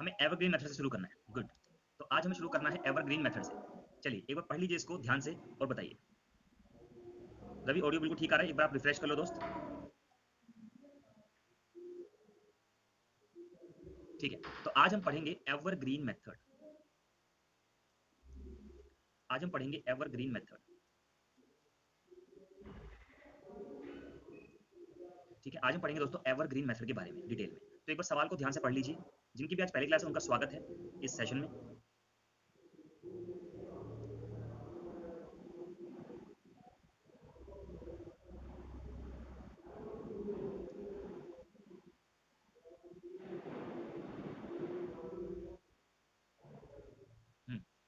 हमें evergreen method से शुरू करना है। गुड, तो आज हमें शुरू करना है एवरग्रीन मेथड से। चलिए एक बार पढ़ लीजिए इसको ध्यान से और बताइए। रवि ऑडियो बिल्कुल ठीक आ रहा है, एक बार आप रिफ्रेश कर लो दोस्त। ठीक है, तो आज हम पढ़ेंगे एवरग्रीन मेथड। आज हम पढ़ेंगे एवरग्रीन मेथड। ठीक है, आज हम पढ़ेंगे दोस्तों एवरग्रीन मेथड के बारे में डिटेल में। तो एक बार सवाल को ध्यान से पढ़ लीजिए। जिनकी भी आज पहली क्लास है उनका स्वागत है इस सेशन में।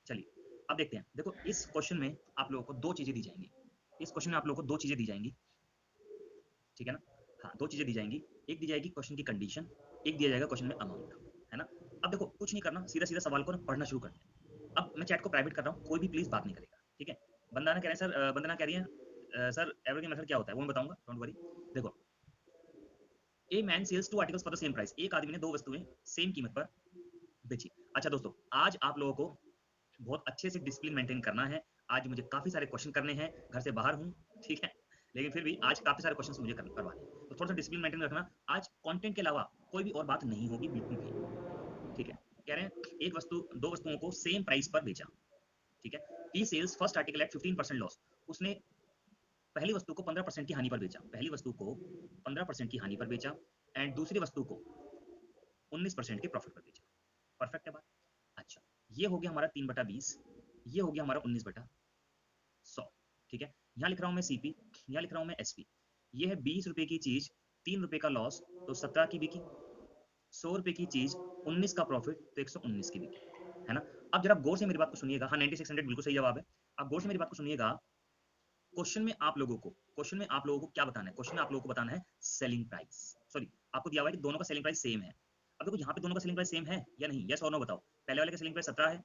चलिए अब देखते हैं। देखो इस क्वेश्चन में आप लोगों को दो चीजें दी जाएंगी। इस क्वेश्चन में आप लोगों को दो चीजें दी जाएंगी, ठीक है ना। हाँ, दो चीजें दी जाएंगी। एक दी जाएगी क्वेश्चन की कंडीशन, एक दिया जाएगा क्वेश्चन में अमाउंट, है ना। अब देखो कुछ नहीं करना, सीधा सीधा सवाल को ना पढ़ना शुरू करते हैं। अब मैं चैट को प्राइवेट कर रहा हूँ, कोई भी प्लीज बात नहीं करेगा, ठीक है। वंदना कह रहे हैं सर, वंदना कह रही है सर एवरग्रीन मेथड क्या होता है वो मैं बताऊंगा, डोंट वरी। देखो a man sells two articles for the same price, एक आदमी ने दो वस्तुएं सेम कीमत पर बेची। अच्छा दोस्तों, आज आप लोगों को बहुत अच्छे से डिसिप्लिन मेंटेन करना है। आज मुझे काफी सारे क्वेश्चन करने हैं, घर से बाहर हूँ, ठीक है, लेकिन फिर भी आज काफी सारे क्वेश्चन मुझे करवाने हैं, तो थोड़ा सा डिसिप्लिन मेंटेन रखना। आज कंटेंट के अलावा कोई भी और बात नहीं होगी बिल्कुल भी, ठीक है। कह रहे हैं एक वस्तु दो वस्तुओं को सेम प्राइस पर बेचा, ठीक है। He sells first article at 15% loss, उसने पहली वस्तु को 15% की हानि पर बेचा, पहली वस्तु को 15% की हानि पर बेचा, एंड दूसरी वस्तु को 19% के प्रॉफिट पर बेचा। परफेक्ट है बात। अच्छा, ये हो गया हमारा 3/20, ये हो गया हमारा 19/100, ठीक है। यहाँ लिख रहा हूँ मैं सीपी, यहाँ लिख रहा हूँ मैं एसपी। ये है 20 रुपए की चीज, 3 रुपए का लॉस, तो 17 की बिकी। 100 रुपए की चीज, 19 का प्रॉफिट, तो 119 की बिकी, है ना। अब जरा गौर से मेरी बात को सुनिएगा। हाँ, 9600 बिल्कुल सही जवाब है। अब गौर से मेरी बात को सुनिएगा। क्वेश्चन में आप लोगों को क्या बताना है? क्वेश्चन में आप लोगों को बताना है सेलिंग प्राइस। सॉरी, आपको दिया हुआ है कि दोनों का सेलिंग प्राइस सेम है। अब देखो यहाँ पे दोनों का सेलिंग प्राइस सेम है या नहीं, यस और नो बताओ। पहले वाले का सेलिंग प्राइस 17 है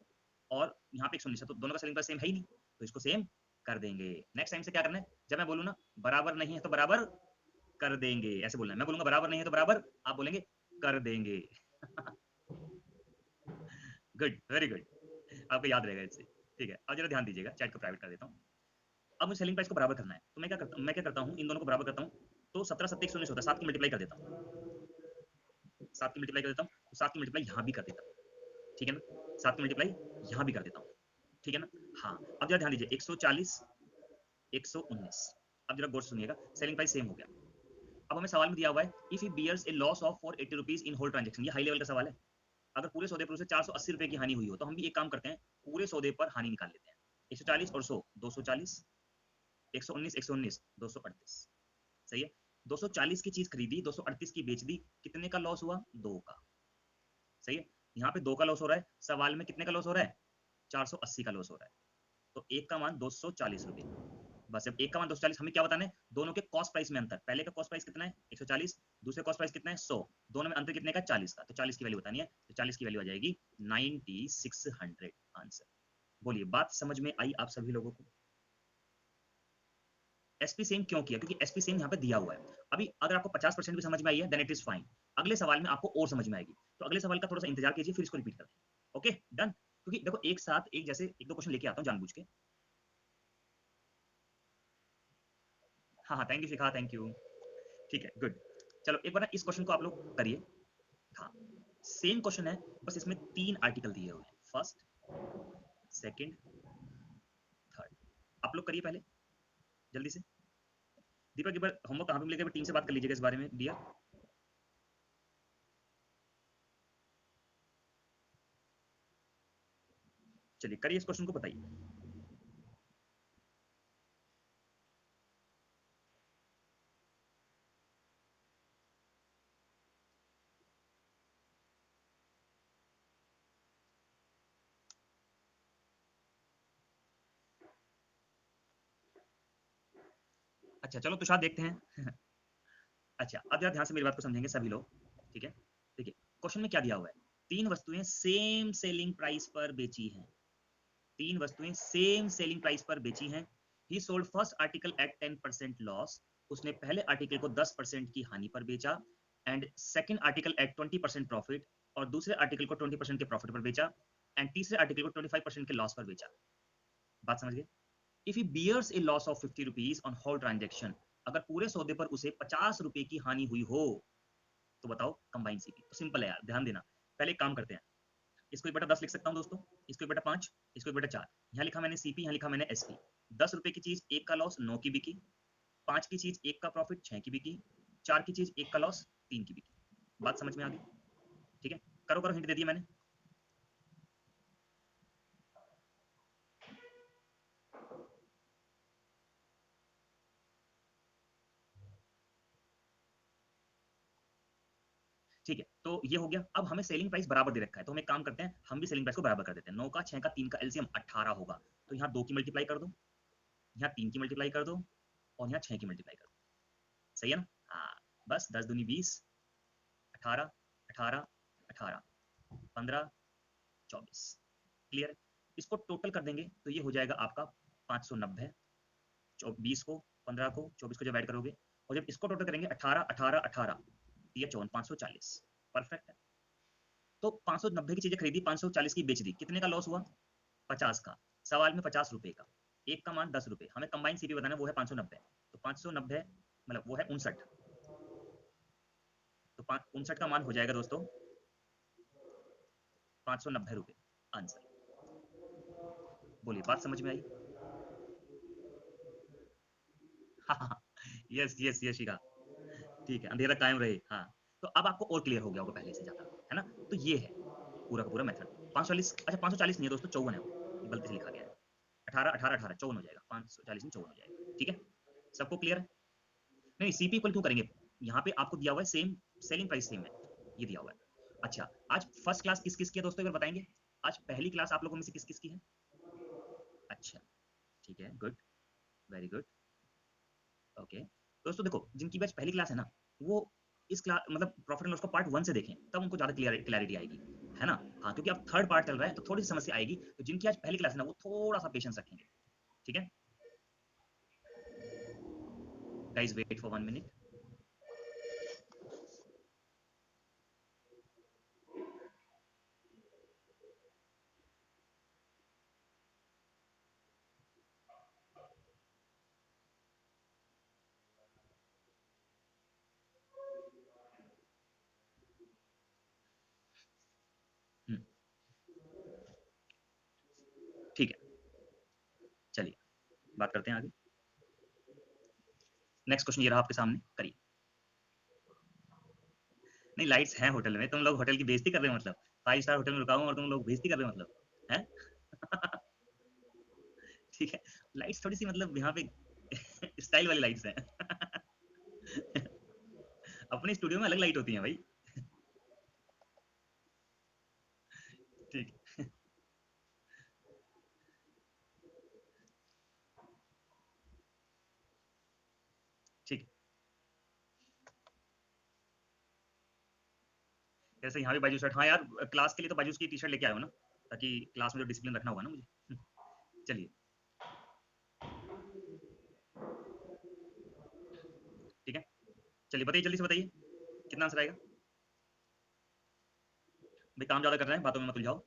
और यहाँ पे 119 है, तो दोनों का सेलिंग प्राइस सेम है ही नहीं, तो इसको सेम कर देंगे। नेक्स्ट टाइम से क्या करना है, जब मैं बोलूँ ना बराबर नहीं है तो बराबर कर देंगे, ऐसे बोलना है। मैं बोलूंगा बराबर नहीं है तो बराबर, आप बोलेंगे कर देंगे। गुड, वेरी गुड, आपको याद रहेगा इससे, ठीक है। अब जरा ध्यान दीजिएगा, चैट को प्राइवेट कर देता हूँ। अब मुझे सेलिंग प्राइस को बराबर करना है, तो मैं क्या करता हूँ, इन दोनों को बराबर करता हूँ। तो 17 7 119 होता है, 7 की मल्टीप्लाई कर देता हूँ, 7 की मल्टीप्लाई कर देता हूँ, तो 7 की मल्टीप्लाई यहाँ भी कर देता हूँ, ठीक है ना। 7 की मल्टीप्लाई यहाँ भी कर देता हूँ, ठीक है ना। हाँ, अब जरा ध्यान दीजिए, 140 119। अब जरा गौर से सुनिएगा, सेलिंग प्राइस सेम हो गया। अब हमें सवाल में दिया हुआ है if he bears a loss of 480 rupees in whole transaction. ये हाई लेवल का सवाल है। अगर पूरे सौदे पर उसे 480 रुपए की हानि हुई हो, तो हम भी एक काम करते हैं, पूरे सौदे पर हानि निकाल लेते हैं। 140 और 100, 240, 119 119, 238, सही है। 240 की चीज खरीदी, 238 की बेच दी, कितने का लॉस हुआ? 2 का, सही है। यहाँ पे 2 का लॉस हो रहा है, सवाल में कितने का लॉस हो रहा है? 480 का लॉस हो रहा है। तो एक का मान 240 रुपए, बस। अब एक का मान 240, हमें क्या बताना है? दोनों के कॉस्ट प्राइस में अंतर। पहले का कॉस्ट प्राइस कितना है? 140, दूसरे कॉस्ट प्राइस कितना है? 100, दोनों में अंतर कितने का? 40 का। तो 40 की वैल्यू बतानी है, तो 40 की वैल्यू आ जाएगी 9600 आंसर। बोलिए, बात समझ में आई आप सभी लोगों को? एसपी सेम क्यों किया? क्योंकि एसपी सेम यहाँ पे दिया हुआ है। अभी अगर आपको 50% भी समझ में आई है देन इट इज फाइन, अगले सवाल में आपको और समझ में आएगी। तो अगले सवाल का थोड़ा सा इंतजार कीजिए, फिर इसको रिपीट करते हैं। Okay done. क्योंकि देखो एक साथ एक जैसे एक दो क्वेश्चन लेके आता हूँ जानबूझ के। हाँ हाँ, thank you Shikha, thank you, ठीक है, गुड। चलो एक बार ना इस क्वेश्चन को आप लोग करिए। हाँ, सेम क्वेश्चन है, बस इसमें 3 आर्टिकल दिए हुए हैं, फर्स्ट, सेकंड, थर्ड। आप लोग करिए पहले जल्दी से। दीपक एक बार होमवर्क कहाँ पे मिलेगा, टीम से बात कर लीजिएगा इस बारे में डियर। चलिए करिए इस क्वेश्चन को, बताइए। अच्छा चलो तुषार देखते हैं। अच्छा, अब जरा ध्यान से मेरी बात को समझेंगे सभी लोग, ठीक है। देखिए क्वेश्चन में क्या दिया हुआ है, 3 वस्तुएं सेम सेलिंग प्राइस पर बेची हैं, 3 वस्तुएं सेम सेलिंग प्राइस पर बेची हैं। He sold first article at 10% loss, उसने पहले आर्टिकल को 10% की हानि पर बेचा, and second article at 20% profit, और दूसरे आर्टिकल को 20% के प्रॉफिट पर बेचा, एंड तीसरे आर्टिकल को 25% के लॉस पर बेचा। बात समझ गए? If he bears a loss of 50 rupees on whole transaction, अगर पूरे सौदे पर उसे 50 रुपए की हानि हुई हो, तो बताओ कंबाइन सीपी। तो सिंपल है यार, ध्यान देना। पहले एक काम करते हैं, इसको 1/10 लिख सकता हूं दोस्तों, इसको 1/5, इसको 1/4। यहाँ लिखा मैंने सीपी, यहाँ लिखा मैंने एसपी। 10 रुपए की चीज 1 का लॉस 9 की बिकी, 5 की चीज 1 का प्रॉफिट 6 की बिकी, 4 की चीज 1 का लॉस 3 की बिकी। बात समझ में आ गई? ठीक है, करो करो, हिंट दे दिया मैंने। ठीक है, तो ये हो गया। अब हमें सेलिंग प्राइस बराबर दे रखा है, तो हम एक काम करते हैं, हम भी सेलिंग प्राइस को बराबर कर देते हैं। 9 का 6 का 3 का एलसीएम 18 होगा, तो यहाँ 2 की मल्टीप्लाई कर दो, यहाँ 3 की मल्टीप्लाई कर दो, और यहाँ 6 की मल्टीप्लाई कर दो। सही है ना? हाँ, बस 10 दूनी 20, 18, 18, 18, 15, 24। क्लियर है? इसको टोटल कर देंगे तो ये हो जाएगा आपका 590। 20 को, 15 को, 24 को जब ऐड करोगे, और जब इसको टोटल करेंगे 18, 18, 18, ये 54, 540। परफेक्ट है। तो 590 की चीजें खरीदी, 540 की बेच दी, कितने का लॉस हुआ? 50 का। सवाल में 50 रुपए का, एक का मान 10 रुपए, हमें कंबाइन सीपी बताना, वो है 590। तो 590 मतलब वो है 59, तो 59 का मान हो जाएगा दोस्तों 590 रुपए। आंसर। बोलिए, बात समझ में आई? हाँ, यस यस यस शिखा। ठीक है, अंधेरा कायम रहे। हाँ, तो अब आपको और क्लियर हो गया होगा पहले से ज्यादा, है ना? तो ये है पूरा का पूरा मेथड। 540, अच्छा 540 नहीं है दोस्तों, 54 है वो, गलती से लिखा गया है। 18, 18, 18, 54 हो जाएगा, 540 में 54 हो जाएगा। ठीक है, सबको क्लियर है? नहीं, सीपी इक्वल क्यों करेंगे? यहाँ पे आपको दिया हुआ है सेम, सेलिंग प्राइस सेम है, ये दिया हुआ है। अच्छा, आज फर्स्ट क्लास किस किस की है दोस्तों, एक बार बताएंगे? आज पहली क्लास आप लोगों में से किस किस की है? अच्छा, ठीक है, गुड, वेरी गुड। ओके दोस्तों, देखो जिनकी बैच पहली क्लास है ना, वो इस क्लास मतलब प्रॉफिट एंड लॉस को पार्ट 1 से देखें, तब उनको ज्यादा क्लैरिटी आएगी, है ना? हाँ, क्योंकि अब थर्ड पार्ट चल रहा है तो थोड़ी सी समस्या आएगी, तो जिनकी आज पहली क्लास है ना, वो थोड़ा सा पेशेंस रखेंगे। ठीक है गाइस, वेट फॉर 1 मिनट। ठीक है, चलिए बात करते हैं आगे। नेक्स्ट क्वेश्चन ये रहा आपके सामने, करिए। नहीं, लाइट्स हैं होटल में, तुम लोग होटल की बेइज्जती कर रहे हो मतलब? 5 स्टार होटल में रुका हूं और तुम लोग बेइज्जती कर रहे हो मतलब, है? ठीक है, लाइट्स थोड़ी सी मतलब यहाँ पे स्टाइल वाली लाइट्स हैं। अपने स्टूडियो में अलग लाइट होती है भाई। ठीक, ठीक। जैसे यहाँ पे बाजू शर्ट, हाँ यार, क्लास के लिए तो बाजूस की टी शर्ट लेके आयो ना, ताकि क्लास में जो डिसिप्लिन रखना होगा ना मुझे। चलिए, ठीक है, चलिए बताइए, जल्दी से बताइए, कितना आंसर आएगा? भाई काम ज्यादा कर रहे हैं, बातों में मत उलझाओ।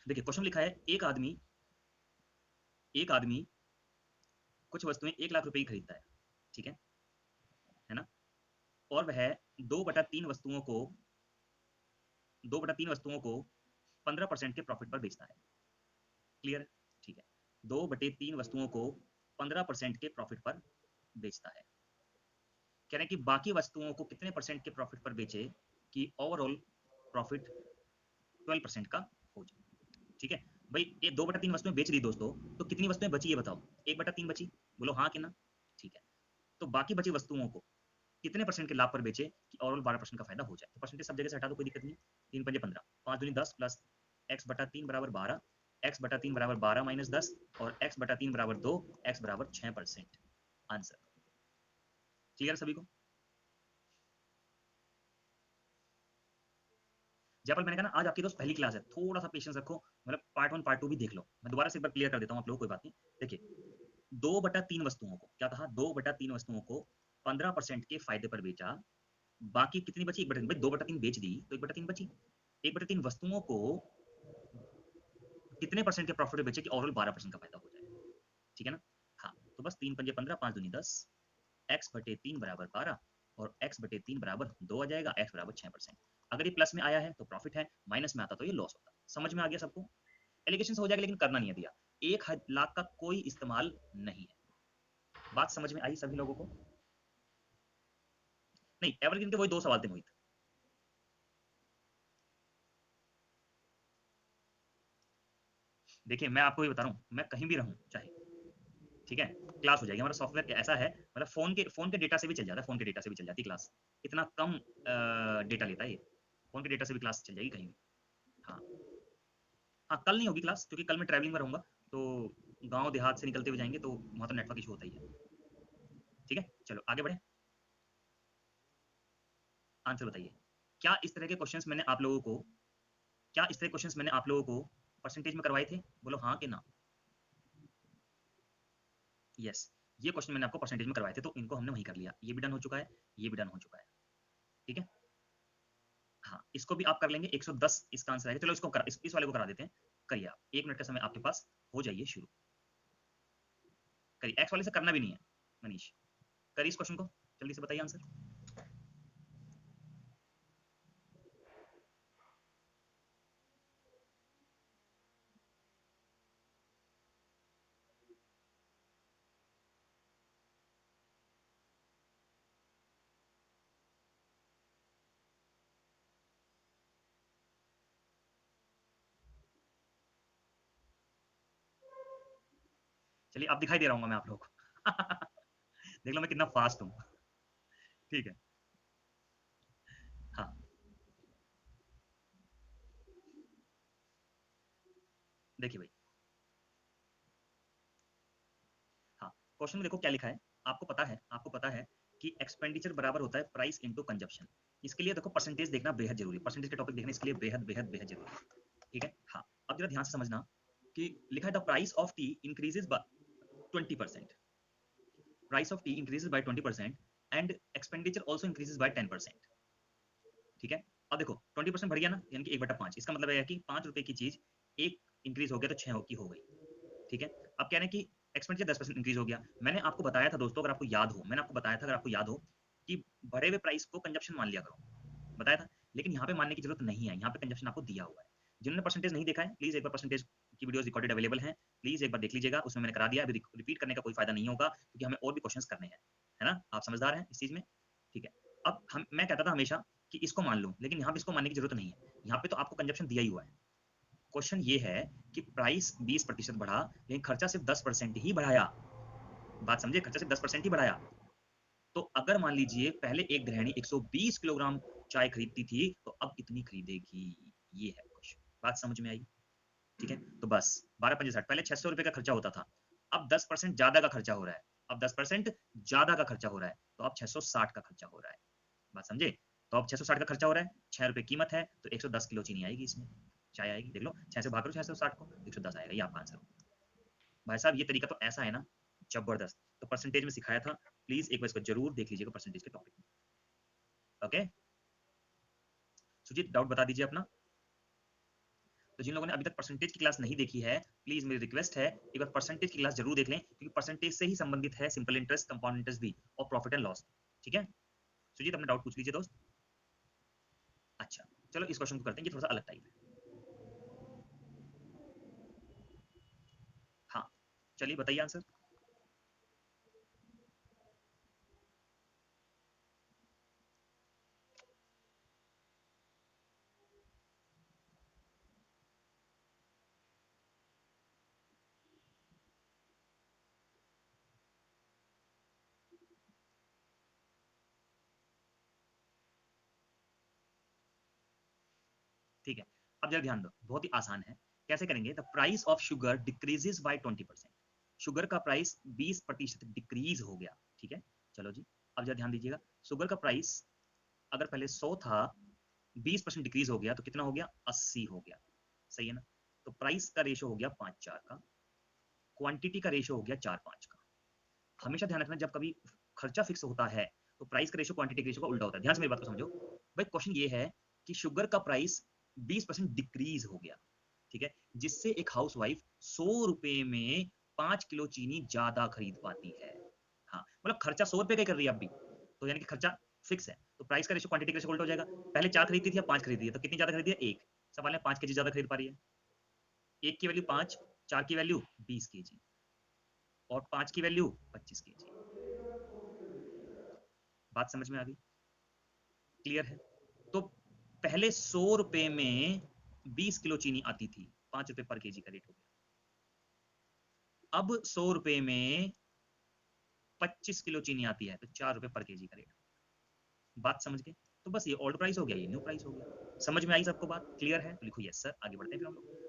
देखिए क्वेश्चन लिखा है, एक आदमी कुछ वस्तुएं 1 लाख रुपए की खरीदता है, ठीक है ना? और वह 2/3 वस्तुओं को 15% के प्रॉफिट पर बेचता है। क्लियर है? ठीक है, 2/3 वस्तुओं को 15% के प्रॉफिट पर बेचता है। कह रहे हैं कि बाकी वस्तुओं को कितने परसेंट के प्रॉफिट पर बेचे कि ओवरऑल प्रॉफिट 12% का हो जाए। ठीक है भाई, ये 2/3 वस्तुएं बेच दी दोस्तों, तो कितनी वस्तुएं बची ये बताओ? 1/3 बची, बोलो हाँ कि ना? ठीक है, तो बाकी बची वस्तुओं को कितने परसेंट के लाभ पर बेचे कि ओवरऑल 12% का फायदा हो जाए? तो परसेंटेज सब जगह से हटा दो, कोई दिक्कत नहीं। 3×5 = 15, 5×2 = 10 प्लस x/3 = 12, x/3 = 12 - 10, और x/3 = 2, x = 6%। आंसर। क्लियर सभी को? जयपाल, मैंने कहा ना आज आपकी दोस्त पहली क्लास है, थोड़ा सा पेशेंस रखो, मतलब पार्ट 1 पार्ट 2 भी देख लो। मैं दोबारा से एक बार क्लियर कर देता हूँ आप लोग, कोई बात नहीं। देखिए, 2/3 वस्तुओं को, क्या कहा? 2/3 वस्तुओं को 15% के फायदे पर बेचा, बाकी कितनी बची? 1/3। भाई 2/3 बेच दी तो 1/3 बची। 1/3 वस्तुओं को कितने परसेंट के प्रॉफिट में बेचे कि ओवरऑल 12% का फायदा हो जाए, ठीक है ना? हाँ, तो बस 3 पंजे 15, 5 दूनी 10, x/3 बराबर 12 और x/3 बराबर 2 आ जाएगा, x बराबर 6%। अगर ये प्लस में आया है तो प्रॉफिट है, माइनस में आता तो ये लॉस होता। समझ में आ गया सबको? एलिगेशन हो जाएगा लेकिन करना नहीं है भैया। 1 लाख का कोई इस्तेमाल नहीं है। बात समझ में आई सभी लोगों को? नहीं, एवरग्रीन के वही 2 सवाल थे मोहित। देखिए मैं आपको ये बता रहा हूँ, मैं कहीं भी रहूँ चाहे, ठीक है, क्लास हो जाएगी। हमारा सॉफ्टवेयर ऐसा है, मतलब फोन के डेटा से भी चल जाता है, फोन के डेटा से भी चल जाती है क्लास। इतना कम डेटा लेता है ये, फोन के डेटा से भी क्लास चल जाएगी कहीं भी। हाँ हाँ, कल नहीं होगी क्लास क्योंकि कल मैं ट्रैवलिंग में रहूंगा, तो गांव देहात से निकलते हुए जाएंगे तो वहाँ तो नेटवर्क इशू होता ही है। ठीक है, चलो आगे बढ़े। आंसर बताइए। क्या इस तरह के क्वेश्चंस मैंने आप लोगों को क्या इस तरह के क्वेश्चंस मैंने आप लोगों को परसेंटेज में करवाए थे? बोलो हाँ कि ना। यस, ये क्वेश्चन मैंने आपको परसेंटेज में करवाए थे, तो इनको हमने वहीं कर लिया। ये भी डन हो चुका है, ये भी डन हो चुका है। ठीक है, हाँ, इसको भी आप कर लेंगे। 110 इसका आंसर है। चलो इसको इस वाले को करा देते हैं। करिए आप, 1 मिनट का समय आपके पास, हो जाइए शुरू। करिए, एक्स वाले से करना भी नहीं है मनीष। करिए इस क्वेश्चन को, जल्दी से बताइए आंसर। चलिए अब दिखाई दे रहा हूँ मैं आप लोगों को। देख लो मैं कितना फास्ट हूँ। ठीक है, हाँ देखिए भाई, हाँ, क्वेश्चन में देखो क्या लिखा है। आपको पता है कि एक्सपेंडिचर बराबर होता है प्राइस इंटू कंजप्शन। इसके लिए देखो परसेंटेज देखना बेहद जरूरी है, परसेंटेज के टॉपिक देखना इसके लिए बेहद बेहद बेहद जरूरी है। ठीक है, हाँ, अब जरा ध्यान से समझना कि लिखा है the price of T increases by 20%। Price of T increases by 20% and expenditure also increases by 10%। ठीक है, अब देखो 20% बढ़ गया ना, यानी कि 1/5। इसका मतलब है कि 5 रुपए की चीज एक इंक्रीज हो गया तो 6 की हो गई। ठीक है, अब कह रहे हैं कि एक्सपेंडिचर 10% इंक्रीज हो गया। मैंने आपको बताया था दोस्तों, अगर आपको याद हो, मैंने आपको बताया था, अगर आपको याद हो, कि बढ़े हुए प्राइस को कंजप्शन मान लिया करो, बताया था। लेकिन यहाँ पे मानने की जरूरत नहीं है, यहाँ पे कंजप्शन आपको दिया हुआ है। जिन्होंने परसेंटेज नहीं देखा है, प्लीज एक बार परसेंटेज की वीडियोस रिकॉर्डेड अवेलेबल हैं, प्लीज एक बार देख लीजिएगा। उसमें मैंने करा दिया, अभी रिपीट करने का कोई फायदा नहीं होगा क्योंकि हमें और भी क्वेश्चंस करने हैं, है ना? आप समझदार हैं इस चीज में। ठीक है, अब मैं कहता था हमेशा कि इसको मान लो, लेकिन यहाँ पे इसको मानने की जरूरत नहीं है। यहाँ पे तो आपको कंजप्शन दिया ही हुआ है। क्वेश्चन ये है कि प्राइस 20% बढ़ा लेकिन खर्चा सिर्फ 10% ही बढ़ाया। बात समझे, खर्चा सिर्फ 10% ही बढ़ाया। तो अगर मान लीजिए पहले एक गृहिणी 120 किलोग्राम चाय खरीदती थी तो अब कितनी खरीदेगी? ये है क्वेश्चन। बात समझ में आई? ठीक है, तो बस 12×5 = 60। पहले 600 रुपए का खर्चा होता था, अब 10% ज्यादा का खर्चा हो रहा है। अब 10% ज्यादा का खर्चा हो रहा है, तो अब 660 का खर्चा हो रहा है। बात समझे? तो अब 660 का खर्चा हो रहा है, 6 रुपए कीमत है, तो 110 किलो चीनी आएगी इसमें, चाय आएगी। देख लो, 6 से भाग करो 660 को, 110 आएगा। ये आपका आंसर। भाई साहब ये तरीका तो ऐसा है ना, जबरदस्त। तो परसेंटेज में सिखाया था, प्लीज एक बार इसको जरूर देख लीजिएगा परसेंटेज के टॉपिक में। ओके, सुजीत डाउट बता दीजिए अपना। तो जिन लोगों ने अभी तक परसेंटेज की क्लास नहीं देखी है, प्लीज मेरी रिक्वेस्ट है एक बार परसेंटेज की क्लास जरूर देख लें, क्योंकि परसेंटेज से ही संबंधित है सिंपल इंटरेस्ट, कंपाउंड इंटरेस्ट भी, और प्रॉफिट एंड लॉस। ठीक है, सुजीत अपना डाउट पूछ लीजिए दोस्त। अच्छा, चलो इस क्वेश्चन को करते हैं, ये थोड़ा सा अलग टाइप है। हाँ, चलिए बताइए आंसर। ठीक है, अब जरा ध्यान दो, बहुत ही आसान है। कैसे करेंगे? The price of sugar decreases by 20%। Sugar का प्राइस 20% डिक्रीज हो गया। ठीक है, चलो जी, अब जरा ध्यान दीजिएगा। शुगर का प्राइस अगर पहले 100 था, 20% डिक्रीज हो गया तो कितना हो गया? 80 हो गया। सही है ना? तो प्राइस का रेशो हो गया 5:4 का, क्वांटिटी का रेशो हो गया 4:5 का। हमेशा ध्यान रखना, जब कभी खर्चा फिक्स होता है तो प्राइस का रेशियो क्वांटिटी के रेशियो का उल्टा होता है। ध्यान से मेरी बात को समझो भाई। क्वेश्चन ये है कि शुगर का प्राइस 20% डिक्रीज हो गया, ठीक है, जिससे एक हाउसवाइफ 100 रुपए में 5 किलो चीनी ज्यादा खरीद पाती है। हाँ, मतलब खर्चा 100 रुपए का कर रही है अब भी, तो यानी कि खर्चा फिक्स है, तो प्राइस का रेशियो क्वांटिटी का रेशियो उल्टा हो जाएगा। पहले 4 खरीदती थी, अब 5 खरीद रही है, तो कितनी ज्यादा खरीदी है? 1। सवाल में 5 केजी ज्यादा खरीद पा रही है। 1 की वैल्यू 5, 4 की वैल्यू 20 केजी और 5 की वैल्यू 25 केजी। बात समझ में आ गई? क्लियर है? तो पहले 100 रुपए में 20 किलो चीनी आती थी, 5 रुपए पर केजी का रेट हो गया। अब 100 रुपए में 25 किलो चीनी आती है, तो 4 रुपए पर केजी का रेट। बात समझ गए? तो बस ये ओल्ड प्राइस हो गया, ये न्यू प्राइस हो गया। समझ में आई सबको बात? क्लियर है? तो लिखो यस सर। आगे बढ़ते हैं फिर हम लोग।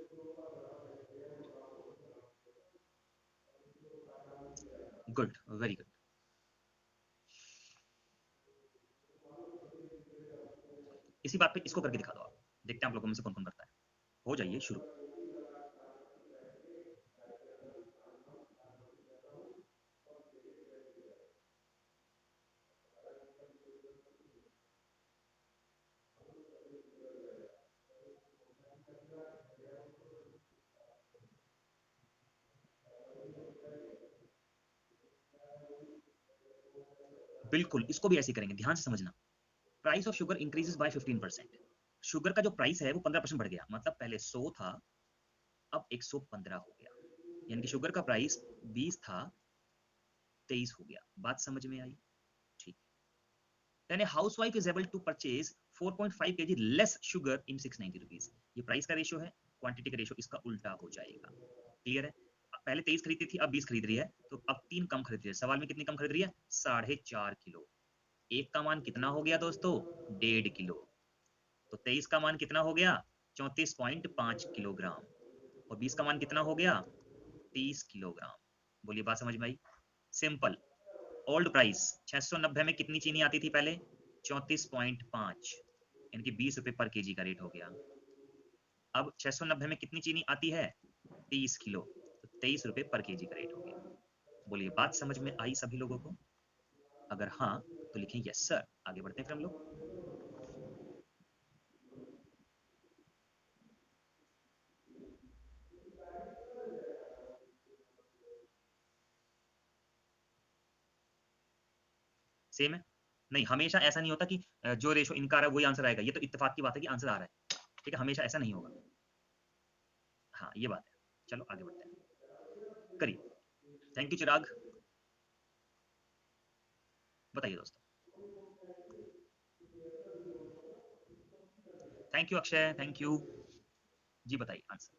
Good, very good. इसी बात पे इसको करके दिखा दो आप, देखते हैं आप लोगों में से कौन कौन करता है। हो जाइए शुरू। बिल्कुल, इसको भी ऐसे करेंगे, ध्यान से समझना। Price of sugar increases by 15%। Sugar का जो प्राइस है वो 15% बढ़ गया, मतलब पहले 100 था, अब 115 हो गया, यानी कि शुगर का प्राइस 20 था, 23 हो गया। बात समझ में आई? ठीक। Then a housewife is able to purchase 4.5 kg less sugar in 690 rupees। ये प्राइस का रेशियो है, क्वांटिटी का रेशियो इसका उल्टा हो जाएगा। क्लियर है? पहले 23 खरीदती थी, अब 20 खरीद रही है, तो अब 3 कम खरीद रही है। सवाल में कितनी कम खरीद रही है? 4.5 किलो। एक का मान कितना हो गया दोस्तों? 1.5 किलो। तो 23 का मान कितना हो गया? 34.5 किलोग्राम। और 20 का मान कितना हो गया? 30 किलोग्राम। बोलिए, बात समझ में आई? सिंपल। ओल्ड प्राइस 690 में कितनी चीनी आती थी पहले? 34.5, यानी कि 20 रुपए पर केजी का रेट हो गया। अब 690 में कितनी चीनी आती है? 30 किलो, तो 23 रुपए पर केजी का रेट हो गया। बोलिए, बात समझ में आई सभी लोगों को? अगर हाँ तो लिखें यस सर। आगे बढ़ते हैं फिर हम लोग। सेम है? नहीं, हमेशा ऐसा नहीं होता कि जो रेशो इनका आ रहा है वही आंसर आएगा। ये तो इत्तेफाक की बात है कि आंसर आ रहा है, ठीक है, हमेशा ऐसा नहीं होगा। हाँ, ये बात है। चलो आगे बढ़ते हैं, करिए। Thank you Chirag. बताइए दोस्तों। Thank you Akshay, thank you. जी बताइए आंसर।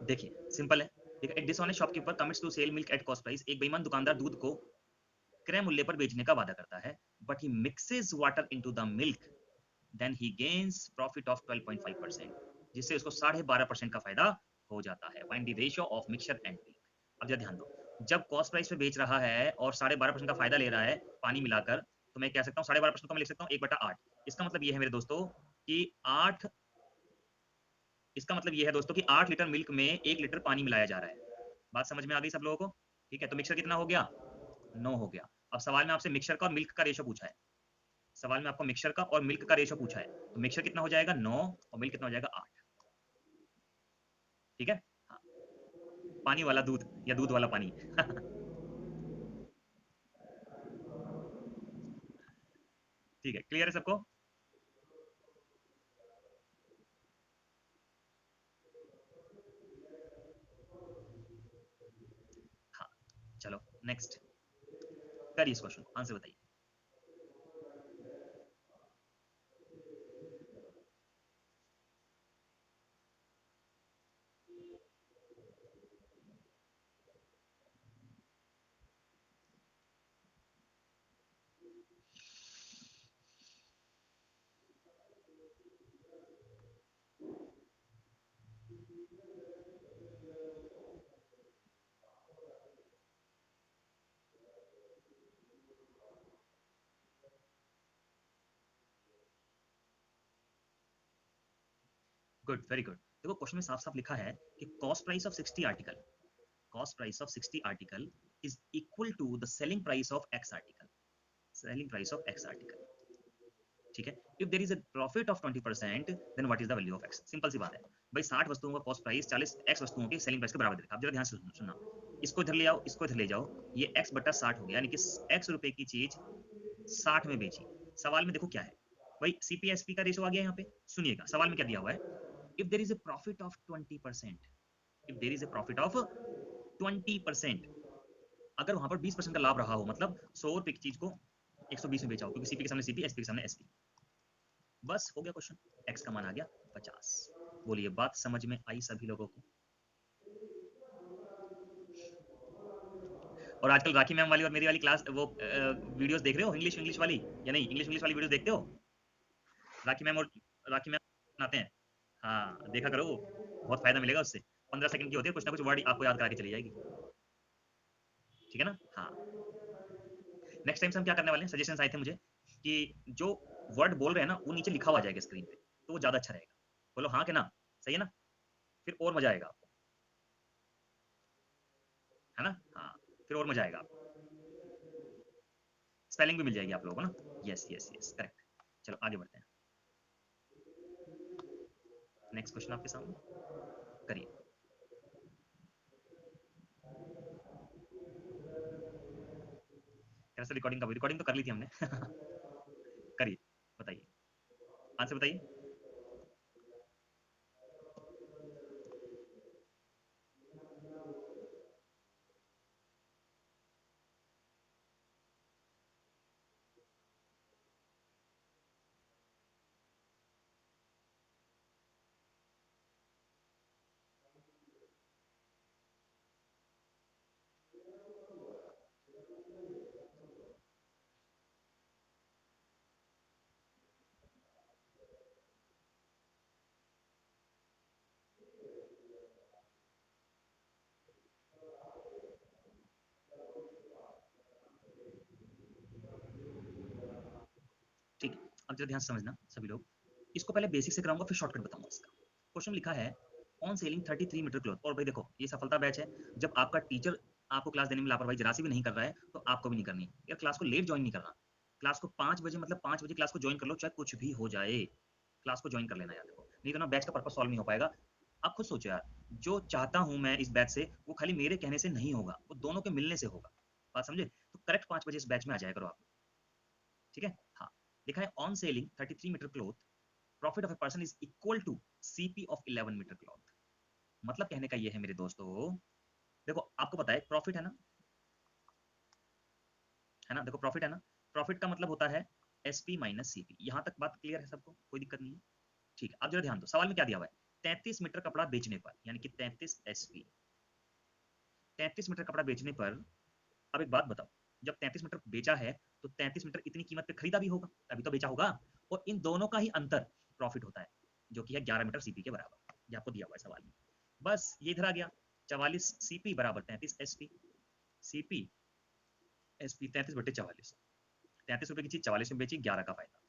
देखिए सिंपल है। देखिए, एक dishonest shopkeeper commits to sell milk at cost price. एक बेईमान दुकानदार दूध को क्रय मूल्य पर बेचने का वादा करता है, but he mixes water into the milk, then he gains profit of 12.5%, जिससे उसको 12.5% का फायदा हो जाता है। Find the ratio of mixture and milk. अब जरा ध्यान दो, जब कॉस्ट प्राइस पे बेच रहा है और 12.5% का फायदा ले रहा है पानी मिलाकर, तो मैं कह सकता हूँ 12.5% को मैं लिख सकता हूँ 1/8। इसका मतलब ये है मेरे दोस्तों कि 8, इसका मतलब ये है दोस्तों कि 8 लीटर मिल्क में 1 लीटर पानी मिलाया जा रहा है। बात समझ में आ गई सब लोगों को? ठीक है, तो मिक्सर कितना हो गया? 9 हो गया। अब सवाल में आपसे मिक्सर का और मिल्क का रेशो पूछा है। सवाल में आपको मिक्सर का और मिल्क का रेशो पूछा है, तो मिक्सर कितना हो जाएगा? 9, और मिल्क कितना हो जाएगा? 8। ठीक है? हाँ, पानी वाला दूध या दूध वाला पानी। ठीक है, क्लियर है सबको? हाँ, चलो नेक्स्ट करिए इस क्वेश्चन को, आंसर बताइए। Good, very good. देखो क्वेश्चन में साफ साफ लिखा है कि cost price of 60 article, cost price of 60 article is equal to the selling price of x article, selling price of x article. ठीक है, if there is a profit of 20% then what is the value of x. Simple सी बात है भाई, 60 वस्तुओं का cost price 40 x वस्तुओं के सेलिंग प्राइस के बराबर देगा। आप जरा ध्यान से सुनना, इसको इधर ले आओ, इसको इधर ले जाओ, ये x बटा 60 हो गया, यानी कि x रुपए की चीज 60 में बेची। सवाल में देखो क्या है भाई, सीपीएसपी का रेशो आ गया यहाँ पे। सुनिएगा सवाल में क्या दिया हुआ है, if there is a profit of 20%, if there is a profit of 20%, अगर वहां पर 20% का लाभ रहा हो, मतलब 100 रुपए की चीज को 120 में बेचा हो, क्योंकि सीपी के सामने सीपी, एसपी के सामने एसपी, बस हो गया क्वेश्चन, एक्स का मान आ गया 50। बोलिए बात समझ में आई सभी लोगों को? और आजकल राखी मैम वाली और मेरी वाली क्लास वो वीडियोस देख रहे हो, इंग्लिश इंग्लिश वाली, या नहीं इंग्लिश इंग्लिश वाली वीडियोस देखते हो? राखी मैम और राखी मैम बनाते हैं, हाँ देखा करो, बहुत फायदा मिलेगा उससे। 15 सेकंड की होती है, कुछ ना कुछ वर्ड आपको याद करा के चली जाएगी। ठीक है ना? हाँ, नेक्स्ट टाइम से हम क्या करने वाले हैं, सजेशंस आए थे मुझे कि जो वर्ड बोल रहे हैं ना वो नीचे लिखा हुआ जाएगा स्क्रीन पे, तो वो ज्यादा अच्छा रहेगा। बोलो हाँ कि ना? सही है ना? फिर और मजा आएगा आपको, है ना? हाँ, फिर और मजा आएगा आपको, स्पेलिंग भी मिल जाएगी आप लोगों को ना। Yes yes yes, correct. चलो आगे बढ़ते हैं, नेक्स्ट क्वेश्चन आपके सामने करिए। कैसे रिकॉर्डिंग का, रिकॉर्डिंग तो कर ली थी हमने करिए, बताइए, आंसर बताइए। ठीक है, अब जरा ध्यान से समझना सभी लोग, इसको पहले बेसिक से कराऊंगा फिर शॉर्टकट बताऊंगा इसका। क्वेश्चन लिखा है ऑन सेलिंग 33 मीटर क्लॉथ, और भाई देखो ये सफलता बैच है, जब आपका टीचर आपको क्लास देने में लापरवाही जरा सी भी नहीं कर रहा है तो आपको भी नहीं करनी यार। क्लास को लेट ज्वाइन नहीं करना, क्लास को 5 बजे, मतलब 5 बजे क्लास को ज्वाइन कर लो, चाहे कुछ भी हो जाए, क्लास को ज्वाइन कर लेना यार। देखो नहीं तो ना बैच का पर्पस सॉल्व नहीं हो पाएगा। आप खुद सोचो यार, जो चाहता हूं मैं इस बैच से, वो खाली मेरे कहने से नहीं होगा, वो दोनों के मिलने से होगा। बात समझे? तो करेक्ट 5 बजे इस बैच में आ जाया करो आप। ठीक है, हाँ, लिखा है on selling 33 metre cloth, profit of a person is equal to CP of 11 metre cloth. मतलब कहने का ये है मेरे दोस्तों, देखो आपको पता है प्रॉफिट है ना, देखो प्रॉफिट है ना, प्रॉफिट का मतलब होता है एसपी माइनस सीपी। यहां तक बात क्लियर है सबको, कोई दिक्कत नहीं है? ठीक है, अब जरा ध्यान दो, सवाल में क्या दिया हुआ है, 33 मीटर कपड़ा बेचने पर, यानी कि 33 एसपी, 33 मीटर कपड़ा बेचने पर। अब एक बात बताओ, जब 33 मीटर बेचा है तो 33 मीटर इतनी कीमत पे खरीदा भी होगा, तभी तो बेचा होगा, और इन दोनों का ही अंतर प्रॉफिट होता है, जो कि है 11 मीटर सीपी के बराबर। ये आपको दिया हुआ है सवाल में, बस ये इधर आ गया, 44 सीपी बराबर 33 एसपी, सीपी एसपी 33/44, 33 रुपए की चीज 44 में बेची, 11 का फायदा,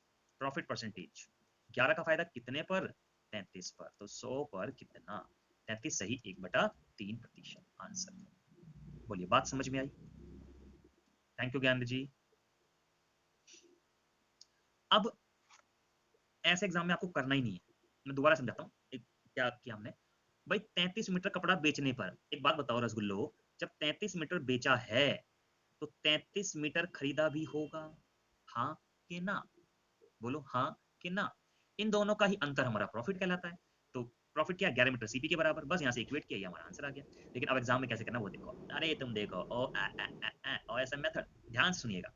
प्रॉफिट परसेंटेज 11 का फायदा कितने पर, 33 पर, तो 100 पर कितना, 33 सही 1/3%। आंसर, बोलिए बात समझ में आई? थैंक यू ज्ञान जी। अब ऐसे एग्जाम में आपको करना ही नहीं है, मैं दोबारा समझाता हूँ क्या किया हमने। भाई 33 मीटर कपड़ा बेचने पर, एक बात बताओ रसगुल्लो, जब 33 मीटर बेचा है तो 33 मीटर खरीदा भी होगा, हाँ कि ना? बोलो हाँ कि ना? इन दोनों का ही अंतर हमारा प्रॉफिट कहलाता है। तो प्रॉफिट क्या, 11 मीटर सीपी के बराबर, बस यहाँ से इक्वेट किया, हमारा आंसर आ गया। लेकिन अब एग्जाम में कैसे करना वो देखो, अरे तुम देखो ओ ऐसा मेथड, ध्यान सुनिएगा,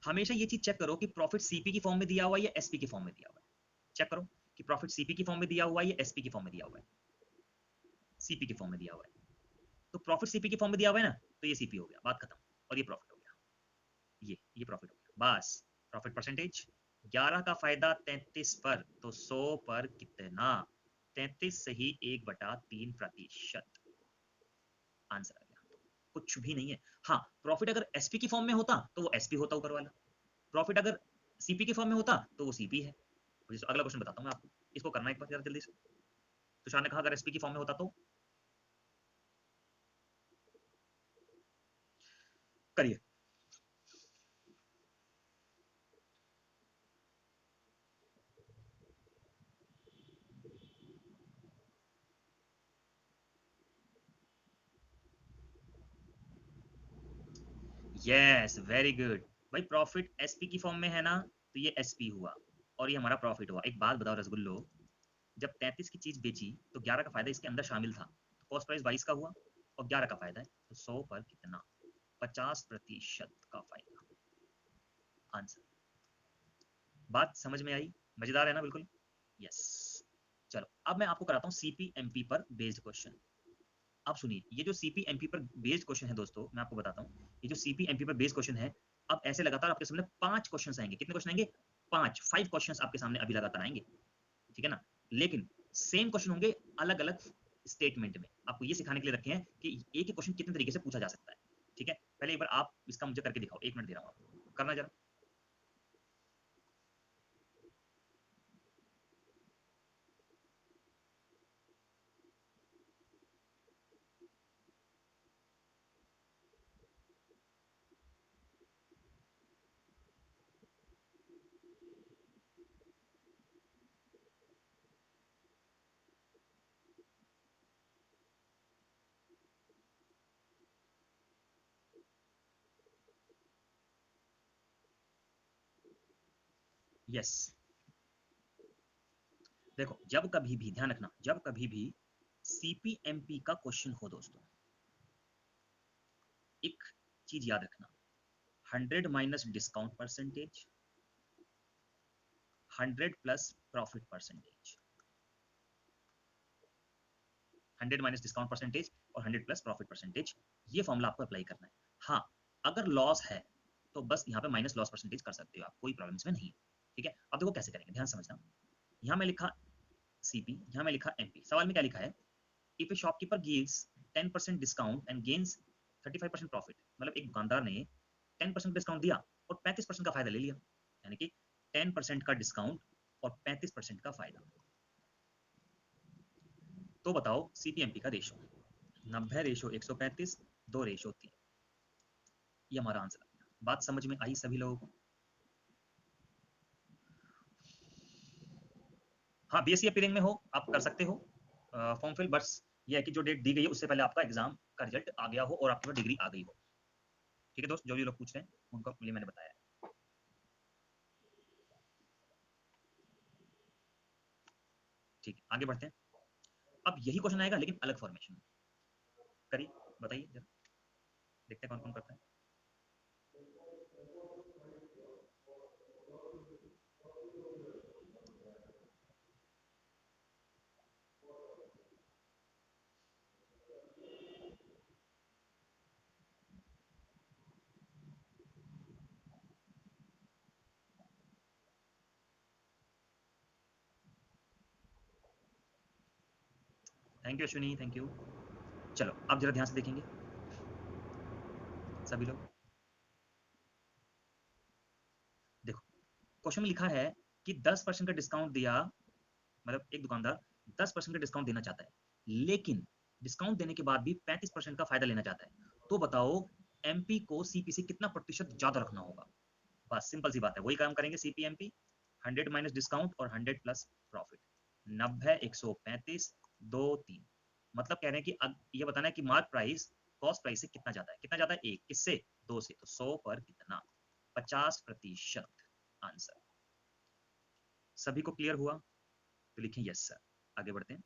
हमेशा ये चीज चेक करो कि प्रॉफिट सीपी की फॉर्म में दिया हुआ है या एसपी की फॉर्म में दिया हुआ है। चेक करो कि प्रॉफिट सीपी की फॉर्म में दिया हुआ है या एसपी की फॉर्म में दिया हुआ है। सीपी की फॉर्म में दिया हुआ है, तो प्रॉफिट सीपी की फॉर्म में दिया हुआ है ना, तो ये सीपी हो गया, बात खत्म, और ये प्रॉफिट हो गया, ये प्रॉफिट हो गया, बस। प्रॉफिट परसेंटेज 11 का फायदा 33 पर, तो 100 पर कितना, 33 से ही 1/3%। आंसर आ गया, कुछ भी नहीं है। हाँ, प्रॉफिट अगर एसपी की फॉर्म में होता तो वो एसपी होता ऊपर वाला, प्रॉफिट अगर सीपी की फॉर्म में होता तो वो सीपी है। अगला क्वेश्चन बताता हूँ मैं आपको, इसको करना एक बार जरा जल्दी से। तुषार ने कहा अगर एसपी की फॉर्म में होता तो करिए। Yes very good. भाई प्रॉफिट एसपी की फॉर्म में है ना, तो ये एसपी हुआ और ये हमारा प्रॉफिट हुआ। एक बात बताओ रसगुल्लो, जब 33 की चीज बेची तो 11 का फायदा इसके अंदर शामिल था। कॉस्ट प्राइस 22 का हुआ और 11 का फायदा है, तो 100 पर कितना? 50% का फायदा। आंसर। बात समझ में आई? मजेदार है ना? बिल्कुल यस। चलो अब मैं आपको कराता हूँ सीपीएमपी पर बेस्ड क्वेश्चन। अब सुनिए, ये जो सीपीएमपी पर बेस्ड क्वेश्चन है दोस्तों, मैं आपको बताता हूँ, ये जो सीपीएमपी पर बेस्ड क्वेश्चन है, अब ऐसे लगातार आपके सामने 5 क्वेश्चन आएंगे। कितने क्वेश्चन आएंगे? 5 क्वेश्चन आपके सामने अभी लगातार आएंगे, ठीक है ना? लेकिन सेम क्वेश्चन होंगे अलग अलग स्टेटमेंट में। आपको ये सिखाने के लिए रखे हैं कि एक ही क्वेश्चन कितने तरीके से पूछा जा सकता है, ठीक है? पहले एक बार आप इसका मुझे करके दिखाओ, 1 मिनट दे रहा हूँ आपको, करना जरा। यस, देखो जब कभी भी ध्यान रखना, जब कभी भी सीपीएमपी का क्वेश्चन हो दोस्तों, एक चीज याद रखना, 100 minus discount percentage, 100 plus profit percentage. 100 minus discount percentage और 100 प्लस प्रॉफिट परसेंटेज, ये फॉर्मूला आपको अप्लाई करना है। हाँ, अगर लॉस है तो बस यहाँ पे माइनस लॉस परसेंटेज कर सकते हो आप, कोई प्रॉब्लम इसमें नहीं है, ठीक है? अब देखो कैसे करेंगे, ध्यान समझना। यहाँ मैं लिखा सीपी, यहाँ मैं लिखा एमपी। सवाल में क्या लिखा है? If a shopkeeper gives 10% discount and gains 35% profit, मतलब एक दुकानदार ने 10% डिस्काउंट दिया और 35% का फायदा ले लिया, यानी कि 10% का डिस्काउंट और 35% का फायदा। तो बताओ सीपीएमपी का रेशो 90 रेशो 135, 2 रेशो 3। ये हमारा आंसर आ गया। बात समझ में आई सभी लोगों को? हाँ, बीएससी अपीयरिंग में हो आप कर सकते हो फॉर्म फिल, बस ये है कि जो डेट दी गई है उससे पहले आपका एग्जाम का रिजल्ट आ गया हो और आपके पास डिग्री आ गई हो। ठीक है दोस्त, जो भी लोग पूछ रहे हैं उनको लिए मैंने बताया है। ठीक है, आगे बढ़ते हैं। अब यही क्वेश्चन आएगा लेकिन अलग फॉर्मेशन में। करिए, बताइए जरा, देखते हैं कौन कौन करता है। Thank you Ashwini, thank you. चलो अब जरा ध्यान से देखेंगे सभी लोग। देखो क्वेश्चन में लिखा है कि 10% का डिस्काउंट दिया, मतलब एक दुकानदार 10% का डिस्काउंट देना चाहता है, लेकिन डिस्काउंट देने के बाद भी 35% का फायदा लेना चाहता है। तो बताओ एमपी को सीपी से कितना प्रतिशत ज्यादा रखना होगा? बस सिंपल सी बात है, वही काम करेंगे सीपीएमपी, 100 माइनस डिस्काउंट और 100 प्लस प्रॉफिट। 90 135 2 3, मतलब कह रहे हैं कि अब ये बताना है कि मार्क प्राइस कॉस्ट प्राइस से कितना ज्यादा है। कितना ज्यादा है? एक। किससे? 2 से। तो 100 पर कितना? 50%। आंसर। सभी को क्लियर हुआ? तो लिखें यस सर। आगे बढ़ते हैं।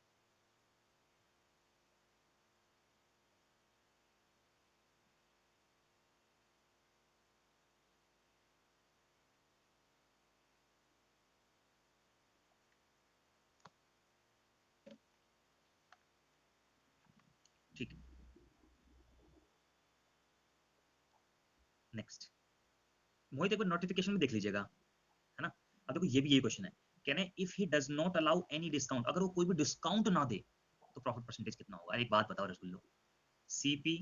ठीक है, नेक्स्ट। मोहित एक बार नोटिफिकेशन में देख लीजिएगा, है ना? अब देखो ये भी यही क्वेश्चन है, कहने if he does not allow any discount, अगर वो कोई भी डिस्काउंट ना दे तो प्रॉफिट परसेंटेज कितना होगा? एक बात बताओ रसगुल्लो, CP